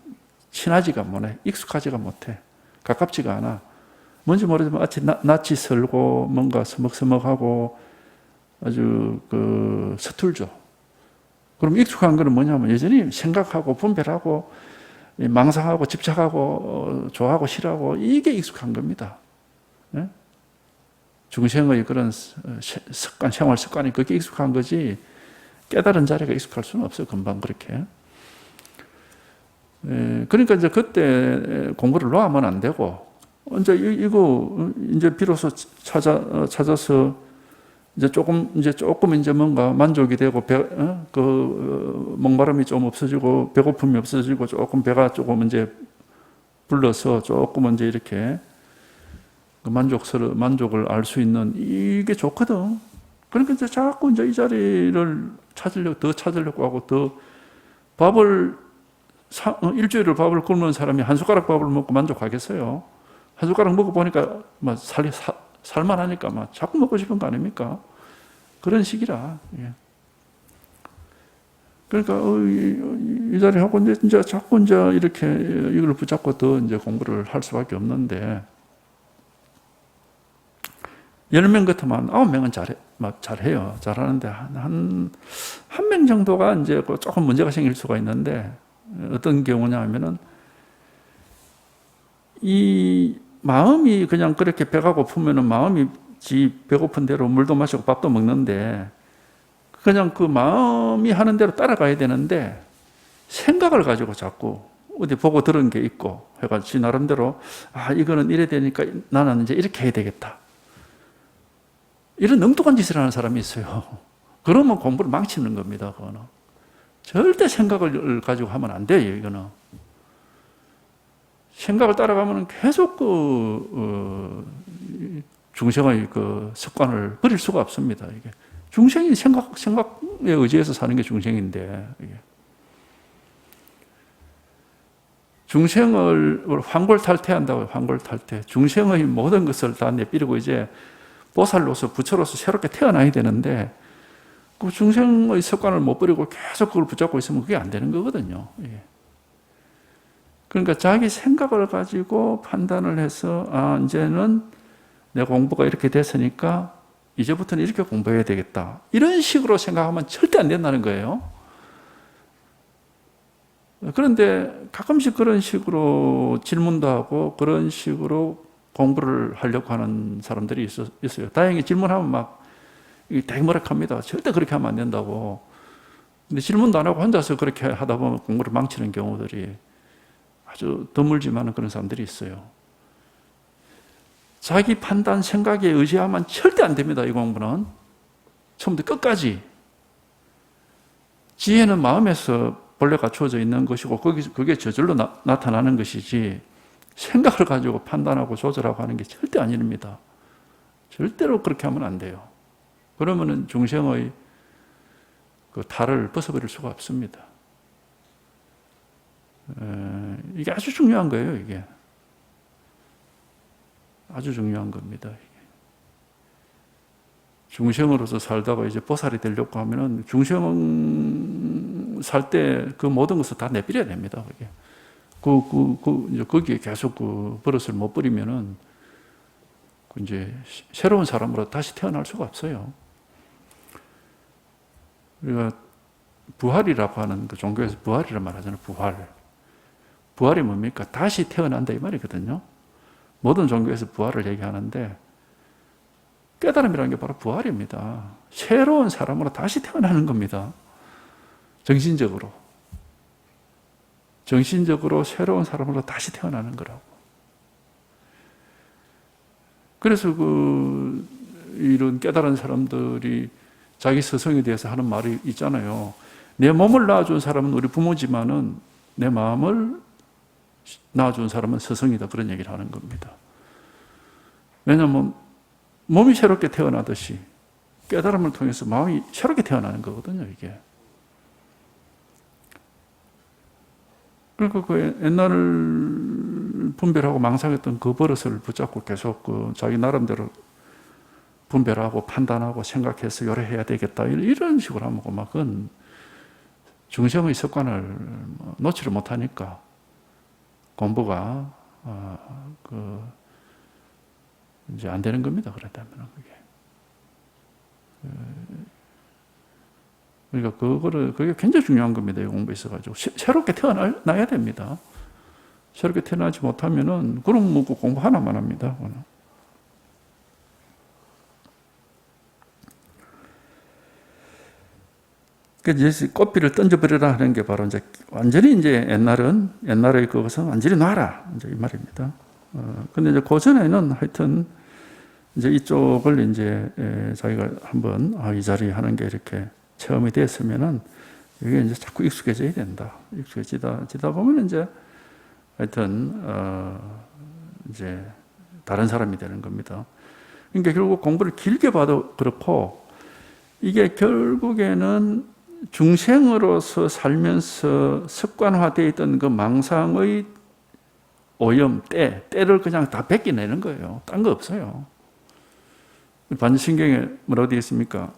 친하지가 못해, 익숙하지가 못해, 가깝지가 않아. 뭔지 모르지만 아직 낯이 설고 뭔가 서먹서먹하고 아주 서툴죠. 그럼 익숙한 거는 뭐냐면 여전히 생각하고 분별하고 망상하고 집착하고 좋아하고 싫어하고 이게 익숙한 겁니다. 네? 중생의 그런 습관, 생활 습관이 그게 익숙한 거지 깨달은 자리가 익숙할 수는 없어요. 금방 그렇게. 그러니까 이제 그때 공부를 놓으면 안 되고 이거 이제 비로소 찾아서 이제 조금 이제 뭔가 만족이 되고 목마름이 좀 없어지고 배고픔이 없어지고 조금 배가 조금 이제 불러서 조금 이제 이렇게 만족을 알 수 있는 이게 좋거든. 그러니까 이제 자꾸 이제 이 자리를 더 찾으려고 하고 더 밥을 일주일을 밥을 굶는 사람이 한 숟가락 밥을 먹고 만족하겠어요? 한 숟가락 먹어 보니까 막 살만하니까 막 자꾸 먹고 싶은 거 아닙니까? 그런 식이라. 예. 그러니까 이 자리 하고 이제 자꾸 이제 이렇게 이걸 붙잡고 더 이제 공부를 할 수밖에 없는데 10명 같으면 9명은 잘해요. 잘하는데 한 명 정도가 이제 조금 문제가 생길 수가 있는데 어떤 경우냐 하면은 이 마음이 그냥 그렇게 배가 고프면은 마음이 배고픈 대로 물도 마시고 밥도 먹는데 그냥 그 마음이 하는 대로 따라가야 되는데 생각을 가지고 자꾸 어디 보고 들은 게 있고 해가지고 지 나름대로 이거는 이래 되니까 나는 이제 이렇게 해야 되겠다. 이런 엉뚱한 짓을 하는 사람이 있어요. 그러면 공부를 망치는 겁니다. 그거는 절대 생각을 가지고 하면 안 돼요. 이거는 생각을 따라가면 계속 중생의 습관을 버릴 수가 없습니다. 이게 중생이 생각에 의지해서 사는 게 중생인데 중생을 환골탈태한다고요. 환골탈태. 중생의 모든 것을 다 내비리고 이제 보살로서 부처로서 새롭게 태어나야 되는데 그 중생의 습관을 못 버리고 계속 그걸 붙잡고 있으면 그게 안 되는 거거든요. 그러니까 자기 생각을 가지고 판단을 해서 이제는 내 공부가 이렇게 됐으니까 이제부터는 이렇게 공부해야 되겠다. 이런 식으로 생각하면 절대 안 된다는 거예요. 그런데 가끔씩 그런 식으로 질문도 하고 그런 식으로 공부를 하려고 하는 사람들이 있어요. 다행히 질문하면 막 대머락합니다. 절대 그렇게 하면 안 된다고. 근데 질문도 안 하고 혼자서 그렇게 하다 보면 공부를 망치는 경우들이 아주 드물지만 그런 사람들이 있어요. 자기 판단, 생각에 의지하면 절대 안 됩니다. 이 공부는. 처음부터 끝까지. 지혜는 마음에서 본래 갖추어져 있는 것이고 그게 저절로 나타나는 것이지 생각을 가지고 판단하고 조절하고 하는 게 절대 아닙니다. 절대로 그렇게 하면 안 돼요. 그러면은 중생의 그 탈을 벗어버릴 수가 없습니다. 이게 아주 중요한 거예요, 이게. 아주 중요한 겁니다. 중생으로서 살다가 이제 보살이 되려고 하면은 중생 살 때 그 모든 것을 다 내버려야 됩니다, 그게. 이제 거기에 계속 그 버릇을 못 버리면은 이제 새로운 사람으로 다시 태어날 수가 없어요. 우리가 부활이라고 하는 그 종교에서 부활이라고 말하잖아요. 부활이 뭡니까? 다시 태어난다 이 말이거든요. 모든 종교에서 부활을 얘기하는데 깨달음이라는 게 바로 부활입니다. 새로운 사람으로 다시 태어나는 겁니다. 정신적으로 새로운 사람으로 다시 태어나는 거라고. 그래서 이런 깨달은 사람들이 자기 스승에 대해서 하는 말이 있잖아요. 내 몸을 낳아준 사람은 우리 부모지만은 내 마음을 낳아준 사람은 스승이다. 그런 얘기를 하는 겁니다. 왜냐하면 몸이 새롭게 태어나듯이 깨달음을 통해서 마음이 새롭게 태어나는 거거든요, 이게. 그러니까 그 옛날 분별하고 망상했던 그 버릇을 붙잡고 계속 자기 나름대로 분별하고 판단하고 생각해서 요래해야 되겠다 이런 식으로 하면 막 그건 중생의 습관을 놓지를 못하니까 공부가 이제 안 되는 겁니다. 그렇다면 그게. 그러니까 그게 굉장히 중요한 겁니다. 이 공부에 있어가지고 새롭게 태어나야 됩니다. 새롭게 태어나지 못하면은 그럼 뭐 공부 하나만 합니다. 그래서 꽃비를 던져버리라 하는 게 바로 이제 완전히 이제 옛날의 그것은 완전히 놔라. 이제 이 말입니다. 근데 이제 고전에는 하여튼 이제 이쪽을 이제 자기가 한번 이 자리 하는 게 이렇게 체험이 됐으면은 이게 이제 자꾸 익숙해져야 된다. 익숙해지다 보면 이제 하여튼 이제 다른 사람이 되는 겁니다. 그러니까 결국 공부를 길게 봐도 그렇고 이게 결국에는 중생으로서 살면서 습관화되어 있던 그 망상의 오염, 때를 그냥 다 뺏겨내는 거예요. 딴 거 없어요. 반신경에 뭐라고 되어 있습니까?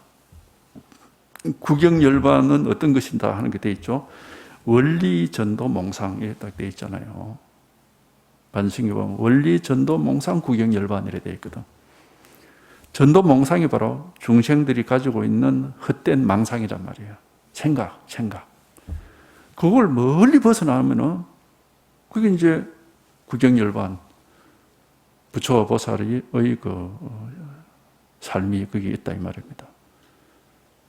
구경열반은 어떤 것인가 하는 게 되어 있죠. 원리, 전도, 몽상에 딱 되어 있잖아요. 반신경 보면 원리, 전도, 몽상, 구경열반이라 되어 있거든. 전도, 몽상이 바로 중생들이 가지고 있는 헛된 망상이란 말이에요. 생각. 그걸 멀리 벗어나면은 그게 이제 구경열반, 부처 보살의 삶이 거기에 있다 이 말입니다.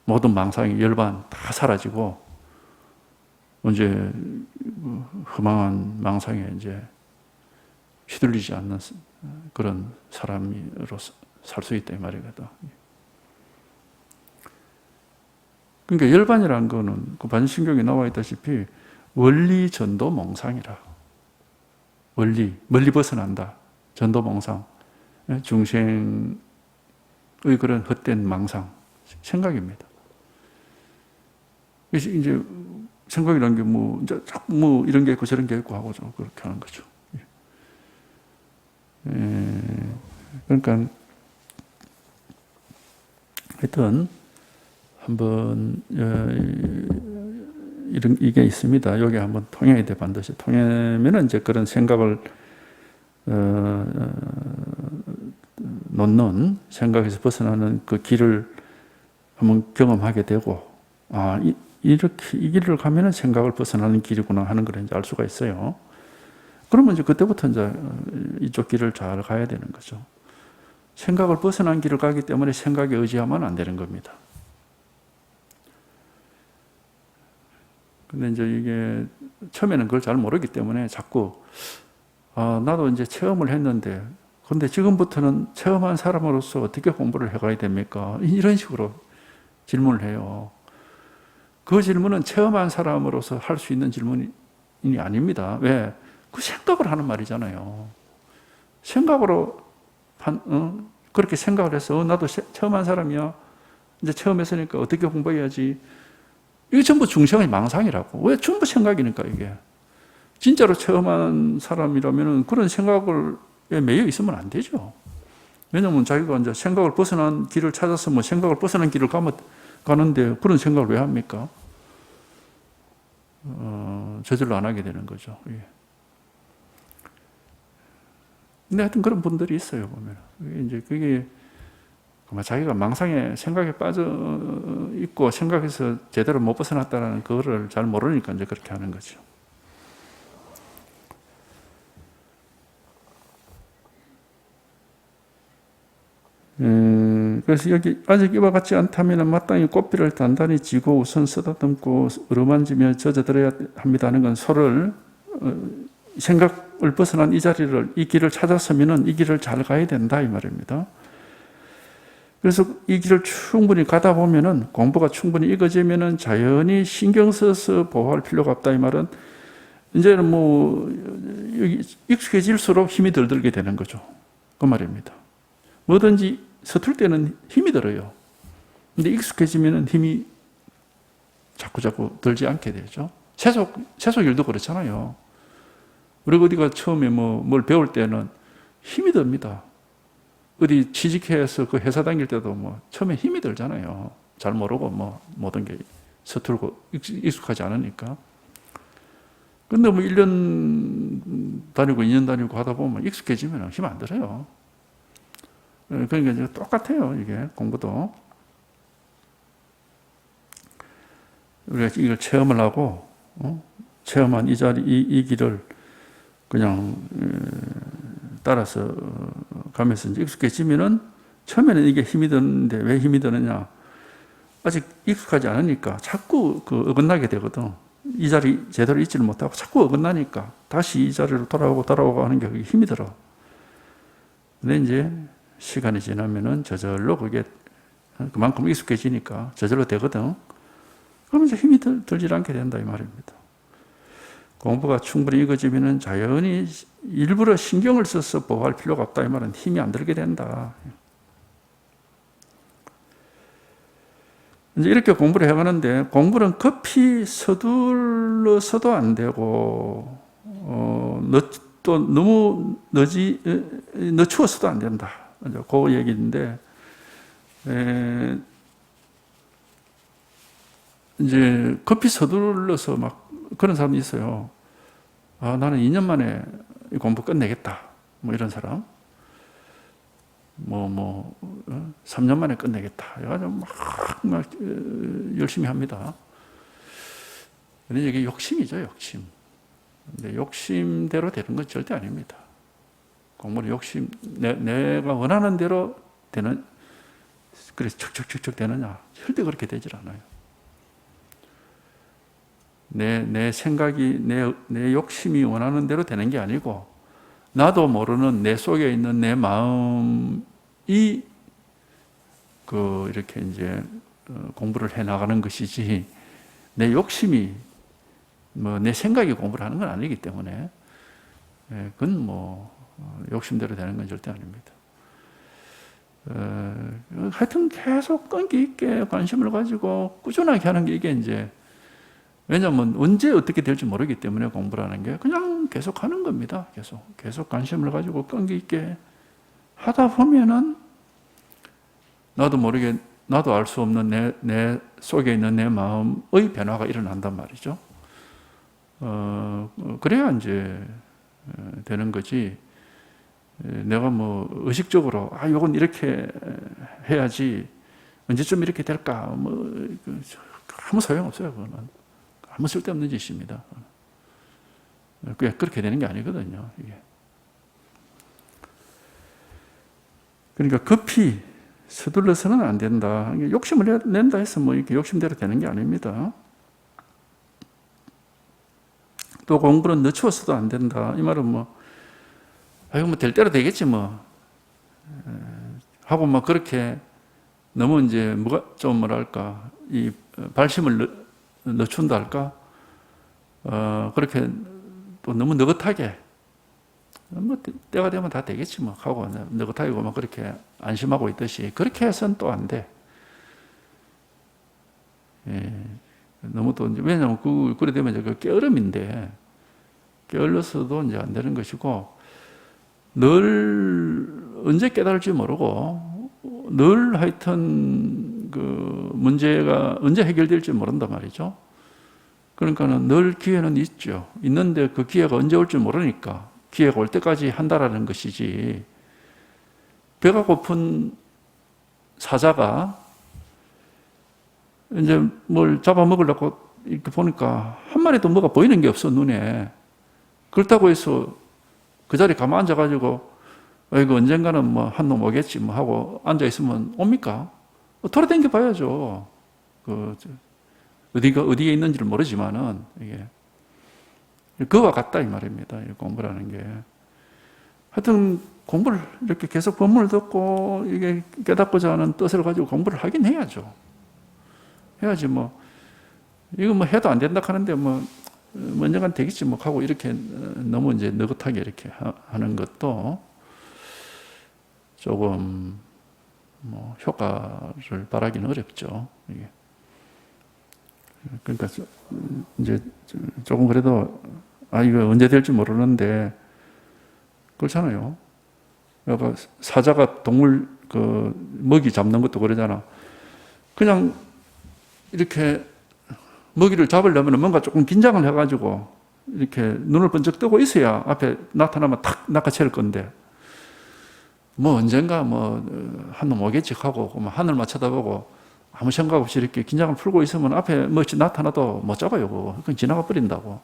모든 망상이 열반 다 사라지고 이제 허망한 망상에 이제 휘둘리지 않는 그런 사람으로서 살 수 있다 이 말이거든. 그러니까 열반이라는 거는 그 반신경에 나와 있다시피 원리, 전도, 몽상이라. 원리, 멀리 벗어난다. 전도, 몽상. 중생의 그런 헛된 망상, 생각입니다. 그래서 이제 생각이라는 게 이제 자꾸 이런 게 있고 저런 게 있고 하고 좀 그렇게 하는 거죠. 그러니까 하여튼 한번 이게 있습니다. 여기 한번 통해야 돼. 반드시 통하면은 이제 그런 생각을 놓는 생각에서 벗어나는 그 길을 한번 경험하게 되고 이렇게 이 길을 가면은 생각을 벗어나는 길이구나 하는 걸 이제 알 수가 있어요. 그러면 이제 그때부터 이제 이쪽 길을 잘 가야 되는 거죠. 생각을 벗어난 길을 가기 때문에 생각에 의지하면 안 되는 겁니다. 근데 이제 이게 처음에는 그걸 잘 모르기 때문에 자꾸 나도 이제 체험을 했는데 근데 지금부터는 체험한 사람으로서 어떻게 공부를 해가야 됩니까? 이런 식으로 질문을 해요. 그 질문은 체험한 사람으로서 할 수 있는 질문이 아닙니다. 왜? 그 생각을 하는 말이잖아요. 생각으로 그렇게 생각을 해서 나도 체험한 사람이야. 이제 체험했으니까 어떻게 공부해야지. 이게 전부 중생의 망상이라고. 왜? 전부 생각이니까 이게. 진짜로 체험한 사람이라면 그런 생각을 매여 있으면 안 되죠. 왜냐하면 자기가 이제 생각을 벗어난 길을 찾아서 뭐 생각을 벗어난 길을 가는데 그런 생각을 왜 합니까? 저절로 안 하게 되는 거죠. 예. 근데 하여튼 그런 분들이 있어요, 보면. 이제 그게 자기가 망상에 생각에 빠져 있고 생각에서 제대로 못 벗어났다는 그거를 잘 모르니까 이제 그렇게 하는 거죠. 그래서 여기 아직 이와 같지 않다면 마땅히 꽃비를 단단히 쥐고 우선 쓰다듬고 어루만지며 젖어들어야 합니다 하는 건 소를 생각을 벗어난 이 길을 찾았으면 이 길을 잘 가야 된다 이 말입니다. 그래서 이 길을 충분히 가다 보면은 공부가 충분히 익어지면은 자연히 신경 써서 보호할 필요가 없다 이 말은 이제는 뭐 익숙해질수록 힘이 덜 들게 되는 거죠. 그 말입니다. 뭐든지 서툴 때는 힘이 들어요. 근데 익숙해지면 힘이 자꾸 들지 않게 되죠. 세속 일도 그렇잖아요. 우리가 어디가 처음에 뭘 배울 때는 힘이 듭니다. 어디 취직해서 그 회사 다닐 때도 처음에 힘이 들잖아요. 잘 모르고 모든 게 서툴고 익숙하지 않으니까. 근데 1년 다니고 2년 다니고 하다 보면 익숙해지면 힘 안 들어요. 그러니까 이제 똑같아요, 이게 공부도. 우리가 이걸 체험을 하고, 체험한 이 길을 그냥 따라서 가면서 이제 익숙해지면은 처음에는 이게 힘이 드는데 왜 힘이 드느냐? 아직 익숙하지 않으니까 자꾸 어긋나게 되거든. 이 자리 제대로 있지를 못하고 자꾸 어긋나니까 다시 이 자리로 돌아오고 하는 게 그게 힘이 들어. 근데 이제 시간이 지나면은 저절로 그게 그만큼 익숙해지니까 저절로 되거든. 그러면 이제 힘이 들지 않게 된다 이 말입니다. 공부가 충분히 익어지면은 자연히 일부러 신경을 써서 보호할 필요가 없다 이 말은 힘이 안 들게 된다. 이제 이렇게 공부를 해가는데 공부는 급히 서둘러서도 안 되고 또 너무 늦추어서도 안 된다. 그 얘기인데 이제 급히 서둘러서 막 그런 사람이 있어요. 나는 2년 만에 공부 끝내겠다. 이런 사람. 3년 만에 끝내겠다. 막 열심히 합니다. 근데 이게 욕심이죠, 욕심. 근데 욕심대로 되는 건 절대 아닙니다. 공부는 욕심, 내가 원하는 대로 되는, 그래, 척척척척 되느냐? 절대 그렇게 되질 않아요. 내 생각이, 내 욕심이 원하는 대로 되는 게 아니고, 나도 모르는 내 속에 있는 내 마음이, 이렇게 이제, 공부를 해 나가는 것이지, 내 욕심이, 내 생각이 공부를 하는 건 아니기 때문에, 그건 욕심대로 되는 건 절대 아닙니다. 하여튼 계속 끈기 있게 관심을 가지고 꾸준하게 하는 게 이게 이제, 왜냐하면 언제 어떻게 될지 모르기 때문에 공부라는 게 그냥 계속 하는 겁니다. 계속 관심을 가지고 끈기 있게 하다 보면은 나도 모르게, 나도 알 수 없는 내 속에 있는 내 마음의 변화가 일어난단 말이죠. 그래야 이제 되는 거지. 내가 의식적으로 요건 이렇게 해야지 언제쯤 이렇게 될까 아무 소용없어요. 그거는 아무 쓸데없는 짓입니다. 그렇게 되는 게 아니거든요. 이게. 그러니까 급히 서둘러서는 안 된다. 욕심을 낸다 해서 뭐 이렇게 욕심대로 되는 게 아닙니다. 또 공부는 늦추어서도 안 된다. 이 말은 뭐, 아이고, 뭐 될 대로 되겠지 뭐. 하고 뭐 그렇게 너무 이제 뭐가 좀 뭐랄까, 이 발심을 늦춘다 할까? 그렇게 또 너무 느긋하게, 뭐 때가 되면 다 되겠지 뭐 하고 느긋하게 뭐 그렇게 안심하고 있듯이 그렇게 해서는 또 안 돼. 예. 너무 또, 왜냐면 그래 되면 이제 그 게으름인데, 게을러서도 이제 안 되는 것이고, 늘 언제 깨달을지 모르고, 늘 하여튼 그 문제가 언제 해결될지 모른단 말이죠. 그러니까는 늘 기회는 있죠. 있는데 그 기회가 언제 올지 모르니까 기회가 올 때까지 한다라는 것이지, 배가 고픈 사자가 이제 뭘 잡아먹으려고 이렇게 보니까 한 마리도 뭐가 보이는 게 없어, 눈에. 그렇다고 해서 그 자리에 가만 앉아가지고, 이거 언젠가는 뭐 한 놈 오겠지 뭐 하고 앉아있으면 옵니까? 돌아다녀 봐야죠. 어디에 있는지를 모르지만은, 이게. 그와 같다, 이 말입니다. 공부라는 게. 하여튼, 공부를 이렇게 계속 법문을 듣고, 이게 깨닫고자 하는 뜻을 가지고 공부를 하긴 해야죠. 해야지 뭐 이거 뭐 해도 안 된다 하는데 뭐 언젠간 되겠지 뭐 하고 이렇게 너무 이제 느긋하게 이렇게 하는 것도 조금 뭐 효과를 바라기는 어렵죠. 이게. 그러니까 이제 조금 그래도 이거 언제 될지 모르는데 그렇잖아요. 그러니까 사자가 동물 그 먹이 잡는 것도 그러잖아. 그냥 이렇게 먹이를 잡으려면 뭔가 조금 긴장을 해가지고 이렇게 눈을 번쩍 뜨고 있어야 앞에 나타나면 탁 낚아채릴 건데, 뭐 언젠가 뭐 한 놈 오겠지 하고 하늘만 쳐다보고 아무 생각 없이 이렇게 긴장을 풀고 있으면 앞에 뭐이 나타나도 못 잡아요. 그건 지나가 버린다고.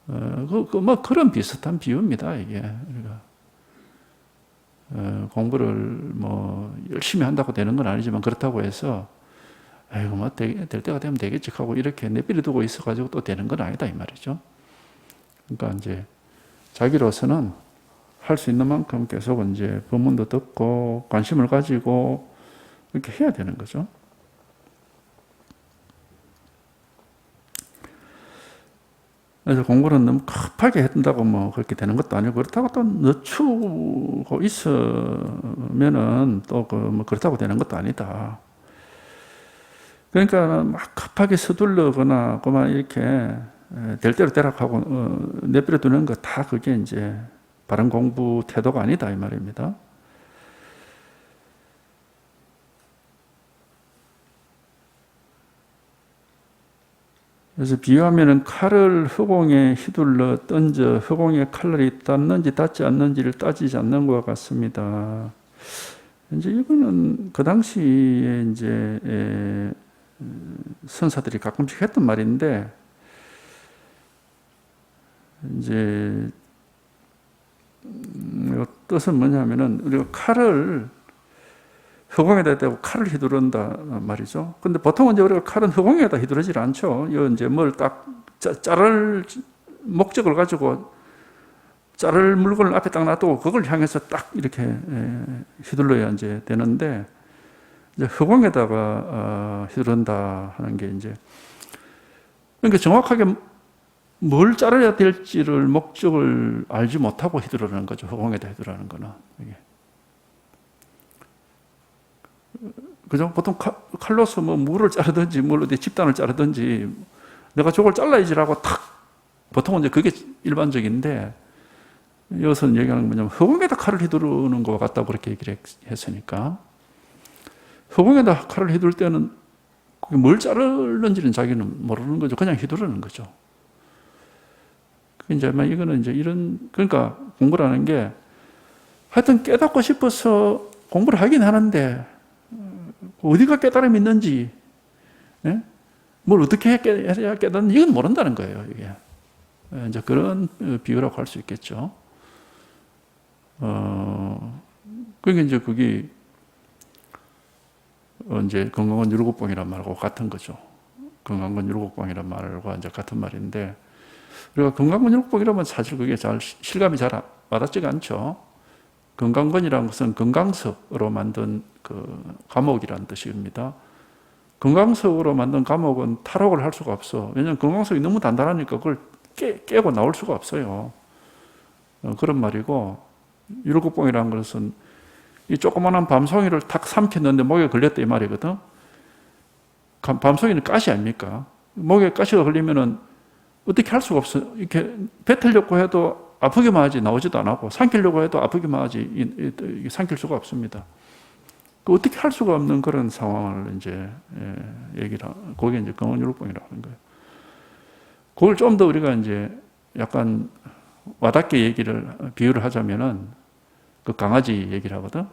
뭐 그런 비슷한 비유입니다, 이게. 그러니까 공부를 뭐 열심히 한다고 되는 건 아니지만 그렇다고 해서 아이고, 뭐, 될 때가 되면 되겠지 하고 이렇게 내버려 두고 있어가지고 또 되는 건 아니다, 이 말이죠. 그러니까 이제 자기로서는 할 수 있는 만큼 계속 이제 법문도 듣고 관심을 가지고 이렇게 해야 되는 거죠. 그래서 공부는 너무 급하게 한다고 뭐 그렇게 되는 것도 아니고, 그렇다고 또 늦추고 있으면은 또 뭐 그렇다고 되는 것도 아니다. 그러니까 막 급하게 서둘러거나 그만 이렇게 될 대로 되라 하고 내버려 두는 거 다 그게 이제 바른 공부 태도가 아니다, 이 말입니다. 그래서 비유하면은 칼을 흑공에 휘둘러 던져 흑공에 칼날이 닿는지 닿지 않는지를 따지지 않는 것과 같습니다. 이제 이거는 그 당시에 이제 선사들이 가끔씩 했던 말인데, 이제 뜻은 뭐냐면은 우리가 칼을 허공에다 대고 칼을 휘두른다 말이죠. 근데 보통 이제 우리가 칼은 허공에다 휘두르질 않죠. 이 이제 뭘 딱 자를 목적을 가지고 자를 물건을 앞에 딱 놔두고 그걸 향해서 딱 이렇게 휘둘러야 이제 되는데, 이제 허공에다가 휘두른다 하는 게 이제, 그러니까 정확하게 뭘 자르야 될지를 목적을 알지 못하고 휘두르는 거죠. 허공에다 휘두르는 거는. 이게. 그죠? 보통 칼로서 뭐 물을 자르든지 뭘 어디 집단을 자르든지 내가 저걸 잘라야지라고 탁, 보통은 이제 그게 일반적인데, 여기서는 얘기하는 건 뭐냐면 허공에다 칼을 휘두르는 것 같다고 그렇게 얘기를 했으니까, 허공에다 칼을 휘두를 때는 그게 뭘 자르는지는 자기는 모르는 거죠. 그냥 휘두르는 거죠. 이제 이거는 이제 이런, 그러니까 공부라는 게 하여튼 깨닫고 싶어서 공부를 하긴 하는데 어디가 깨달음이 있는지, 예? 뭘 어떻게 해야 깨닫는지 이건 모른다는 거예요, 이게. 이제 그런 비유라고 할 수 있겠죠. 그게 이제 그게 이제 건강은 율곡봉이란 말하고 같은 거죠. 건강은 율곡봉이란 말과 이제 같은 말인데, 우리가 건강은 율곡봉이라면 사실 그게 잘 실감이 잘 와닿지가 않죠. 건강건이라는 것은 건강석으로 만든 그 감옥이라는 뜻입니다. 건강석으로 만든 감옥은 탈옥을 할 수가 없어. 왜냐하면 건강석이 너무 단단하니까 그걸 깨고 나올 수가 없어요. 그런 말이고, 율곡봉이라는 것은 이 조그마한 밤송이를 탁 삼켰는데 목에 걸렸다 이 말이거든. 밤송이는 가시 아닙니까? 목에 가시가 걸리면은 어떻게 할 수가 없어. 이렇게 뱉으려고 해도 아프기만 하지 나오지도 안 하고, 삼키려고 해도 아프기만 하지 삼킬 수가 없습니다. 어떻게 할 수가 없는 그런 상황을 이제 얘기를 그게 이제 건강율곡봉이라고 하는 거예요. 그걸 좀 더 우리가 이제 약간 와닿게 비유를 하자면은 그 강아지 얘기를 하거든.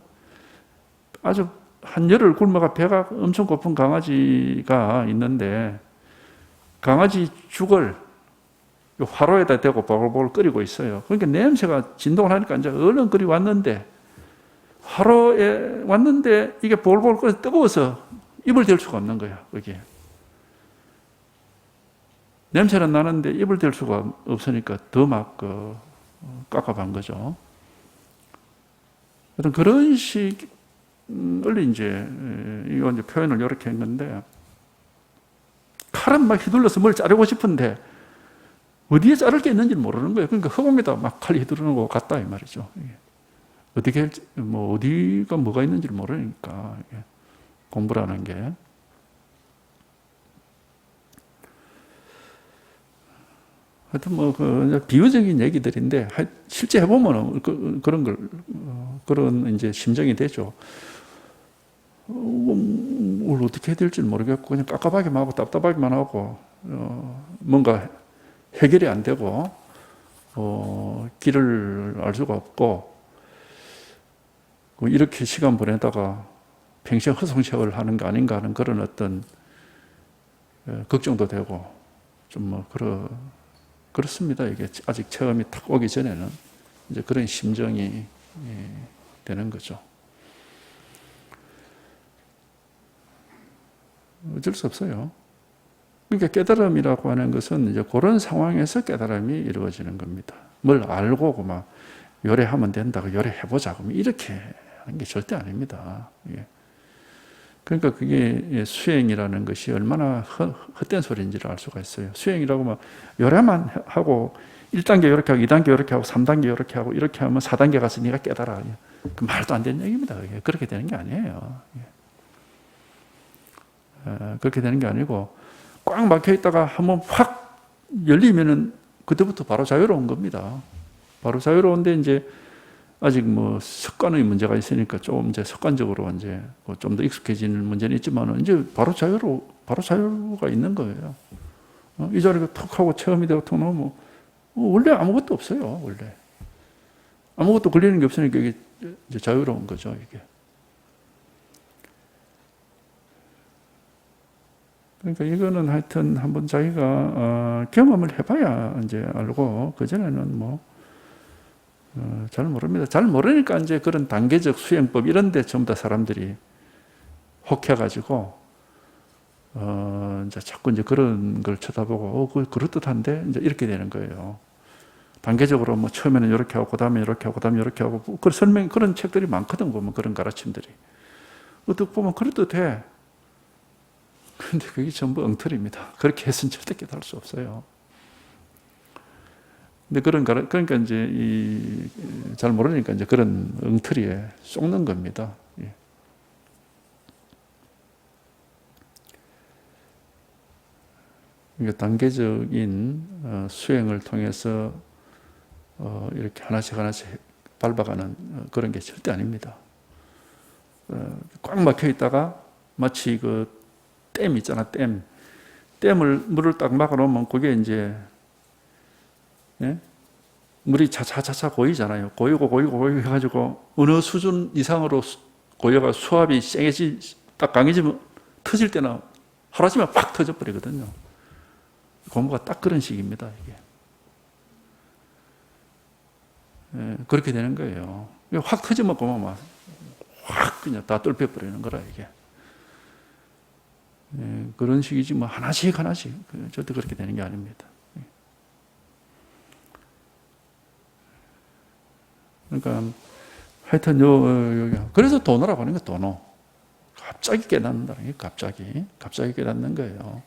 아주 한열흘 굶어가 배가 엄청 고픈 강아지가 있는데, 강아지 죽을 화로에다 대고 보글보글 끓이고 있어요. 그러니까 냄새가 진동을 하니까 이제 얼른 끓이 왔는데, 화로에 왔는데 이게 보글보글 끓여서 뜨거워서 입을 댈 수가 없는 거야. 그게 냄새는 나는데 입을 댈 수가 없으니까 더 막 깝깝한 거죠. 그런 식을 이제 이거 이제 표현을 이렇게 했는데, 칼은 막 휘둘러서 뭘 자르고 싶은데 어디에 자를 게 있는지 모르는 거예요. 그러니까 허공에다 막 칼 휘두르는 것 같다 이 말이죠. 어떻게 할지, 어디가 뭐가 있는지를 모르니까 공부라는 게. 하여튼 비유적인 얘기들인데 실제 해보면 그런 걸 그런 이제 심정이 되죠. 뭘 어떻게 해야 될지 모르겠고 그냥 깝깝하기만 하고 답답하기만 하고 뭔가 해결이 안 되고 길을 알 수가 없고 이렇게 시간 보내다가 평생 허송세월 하는 거 아닌가 하는 그런 어떤 걱정도 되고 좀 그렇습니다. 이게 아직 체험이 탁 오기 전에는 이제 그런 심정이 되는 거죠. 어쩔 수 없어요. 그러니까 깨달음이라고 하는 것은 이제 그런 상황에서 깨달음이 이루어지는 겁니다. 뭘 알고 막 요래하면 된다고 요래해보자고 이렇게 하는 게 절대 아닙니다. 그러니까 그게 수행이라는 것이 얼마나 헛된 소리인지를 알 수가 있어요. 수행이라고 막 요래만 하고 1단계 이렇게 하고 2단계 이렇게 하고 3단계 이렇게 하고 이렇게 하면 4단계 가서 네가 깨달아. 그 말도 안 되는 얘기입니다. 그렇게 되는 게 아니에요. 그렇게 되는 게 아니고 꽉 막혀 있다가 한번 확 열리면은 그때부터 바로 자유로운 겁니다. 바로 자유로운데 이제 아직 습관의 문제가 있으니까 좀 이제 습관적으로 이제 좀 더 익숙해지는 문제는 있지만 이제 바로 자유가 있는 거예요. 이 자리가 턱 하고 체험이 되고 턱 나오면 원래 아무것도 없어요. 원래 아무것도 걸리는 게 없으니까 이게 이제 자유로운 거죠. 이게. 그러니까 이거는 하여튼 한번 자기가 경험을 해봐야 이제 알고 그 전에는 잘 모릅니다. 잘 모르니까 이제 그런 단계적 수행법 이런 데 전부 다 사람들이 혹해가지고 이제 자꾸 이제 그런 걸 쳐다보고 그럴듯한데 이제 이렇게 되는 거예요. 단계적으로 처음에는 이렇게 하고 그다음에 이렇게 하고 그다음에 이렇게 하고 그런 책들이 많거든. 보면 그런 가르침들이 어떻게 보면 그럴듯해. 근데 그게 전부 엉터리입니다. 그렇게 해서는 절대 깨달을 수 없어요. 근데 그러니까 이제 잘 모르니까 이제 그런 엉터리에 쏙는 겁니다. 그러니까 단계적인 수행을 통해서 이렇게 하나씩 밟아가는 그런 게 절대 아닙니다. 꽉 막혀 있다가 마치 댐 있잖아, 댐. 물을 딱 막아놓으면 그게 이제 물이 차차차차 고이잖아요. 고이고 해가지고 어느 수준 이상으로 고여가 수압이 딱 강해지면 터질 때는 하루아침에 팍 터져버리거든요. 공부가 딱 그런 식입니다. 이게. 그렇게 되는 거예요. 확 터지면 그만 그냥 다 뚫혀버리는 거라, 이게. 그런 식이지, 뭐, 하나씩, 절대 그렇게 되는 게 아닙니다. 그러니까, 하여튼, 그래서 도노라고 하는 거예요, 도노. 갑자기 깨닫는다는 게, 갑자기 깨닫는 거예요.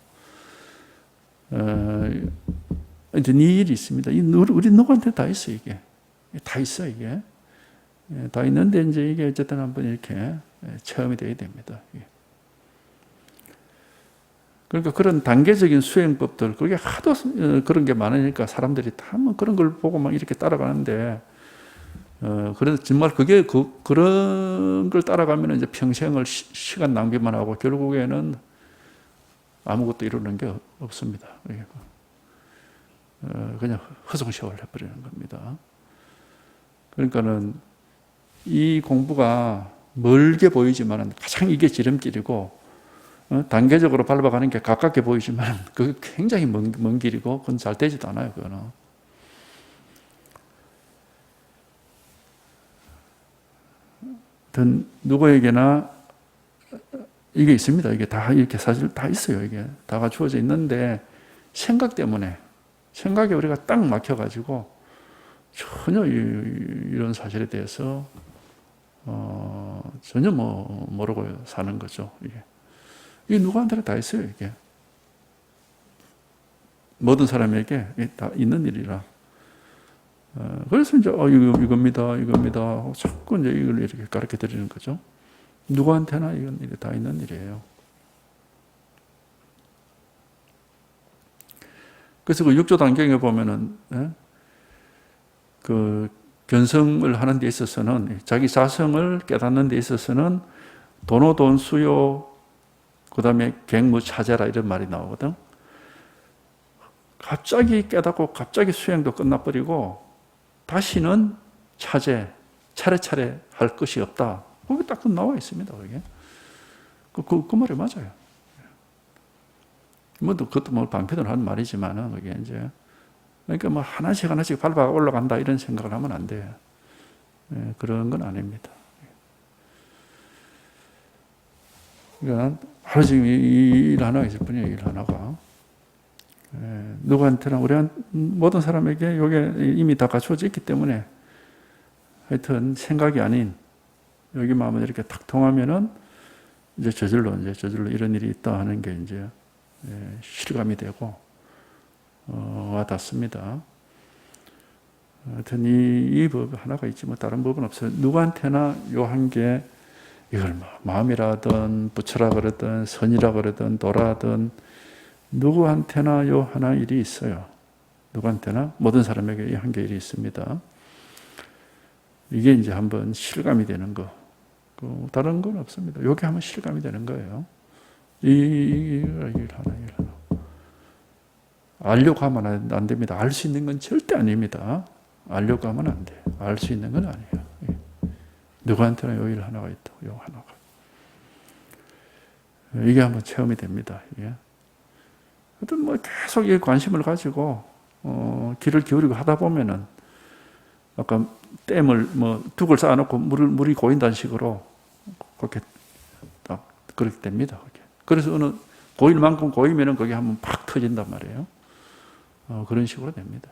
이제 네 일이 있습니다. 우리 누구한테 다 있어, 이게. 다 있어, 이게. 다 있는데, 이제 이게 어쨌든 한번 이렇게 체험이 되어야 됩니다. 그러니까 그런 단계적인 수행법들, 그게 하도 그런 게 많으니까 사람들이 다 뭐 그런 걸 보고 막 이렇게 따라가는데, 그래서 정말 그런 걸 따라가면 이제 평생을 시간 낭비만 하고 결국에는 아무것도 이루는 게 없습니다. 그냥 허송세월 해버리는 겁니다. 그러니까는 이 공부가 멀게 보이지만 가장 이게 지름길이고, 단계적으로 밟아가는 게 가깝게 보이지만 그게 굉장히 먼 길이고 그건 잘 되지도 않아요. 그거는 누구에게나 이게 있습니다. 이게 다 이렇게 사실 다 있어요. 이게 다가 주어져 있는데 생각 때문에 생각에 우리가 딱 막혀가지고 전혀 이런 사실에 대해서 전혀 모르고 사는 거죠. 이게 누구한테나 다 있어요. 이게 모든 사람에게 다 있는 일이라. 그래서 이제 이겁니다. 자꾸 이제 이걸 이렇게 가르쳐 드리는 거죠. 누구한테나 이건 일이 다 있는 일이에요. 그래서 그 육조 단경에 보면은 그 견성을 하는 데 있어서는 자기 자성을 깨닫는 데 있어서는 도노돈 수요 그 다음에 갱무 차제라 이런 말이 나오거든. 갑자기 깨닫고 갑자기 수행도 끝나버리고 다시는 차제 차례차례 할 것이 없다. 거기 딱 나와 있습니다. 그게. 그 말이 맞아요. 그것도 뭐 방편으로 하는 말이지만은 그게 이제 그러니까 뭐 하나씩 밟아 올라간다 이런 생각을 하면 안 돼요. 그런 건 아닙니다. 그러니까 하루 지금 일 하나가 있을 뿐이에요. 일 하나가. 누구한테나 우리 모든 사람에게 이게 이미 다 갖춰져 있기 때문에 하여튼 생각이 아닌 여기 마음을 이렇게 탁 통하면은 이제 저절로 이런 일이 있다 하는 게 이제 실감이 되고 와 닿습니다. 하여튼 이 법 하나가 있지 뭐 다른 법은 없어요. 누구한테나 요 한 개 이걸 뭐 마음이라든 부처라 그러든 선이라 그러든 도라든 누구한테나 요 하나 일이 있어요. 누구한테나 모든 사람에게 이 한 개 일이 있습니다. 이게 이제 한번 실감이 되는 거. 다른 건 없습니다. 여기 하면 실감이 되는 거예요. 일 하나. 알려고 하면 안 됩니다. 알 수 있는 건 절대 아닙니다. 알려고 하면 안 돼요. 알 수 있는 건 아니에요. 누구한테나 요 일 하나가 있다고, 요 하나가. 이게 한번 체험이 됩니다. 하여튼 뭐 계속 이 관심을 가지고, 귀를 기울이고 하다 보면은, 아까 댐을 둑을 쌓아놓고 물이 고인다는 식으로 그렇게 딱 그렇게 됩니다. 그래서 고일 만큼 고이면은 거기 한번 팍 터진단 말이에요. 그런 식으로 됩니다.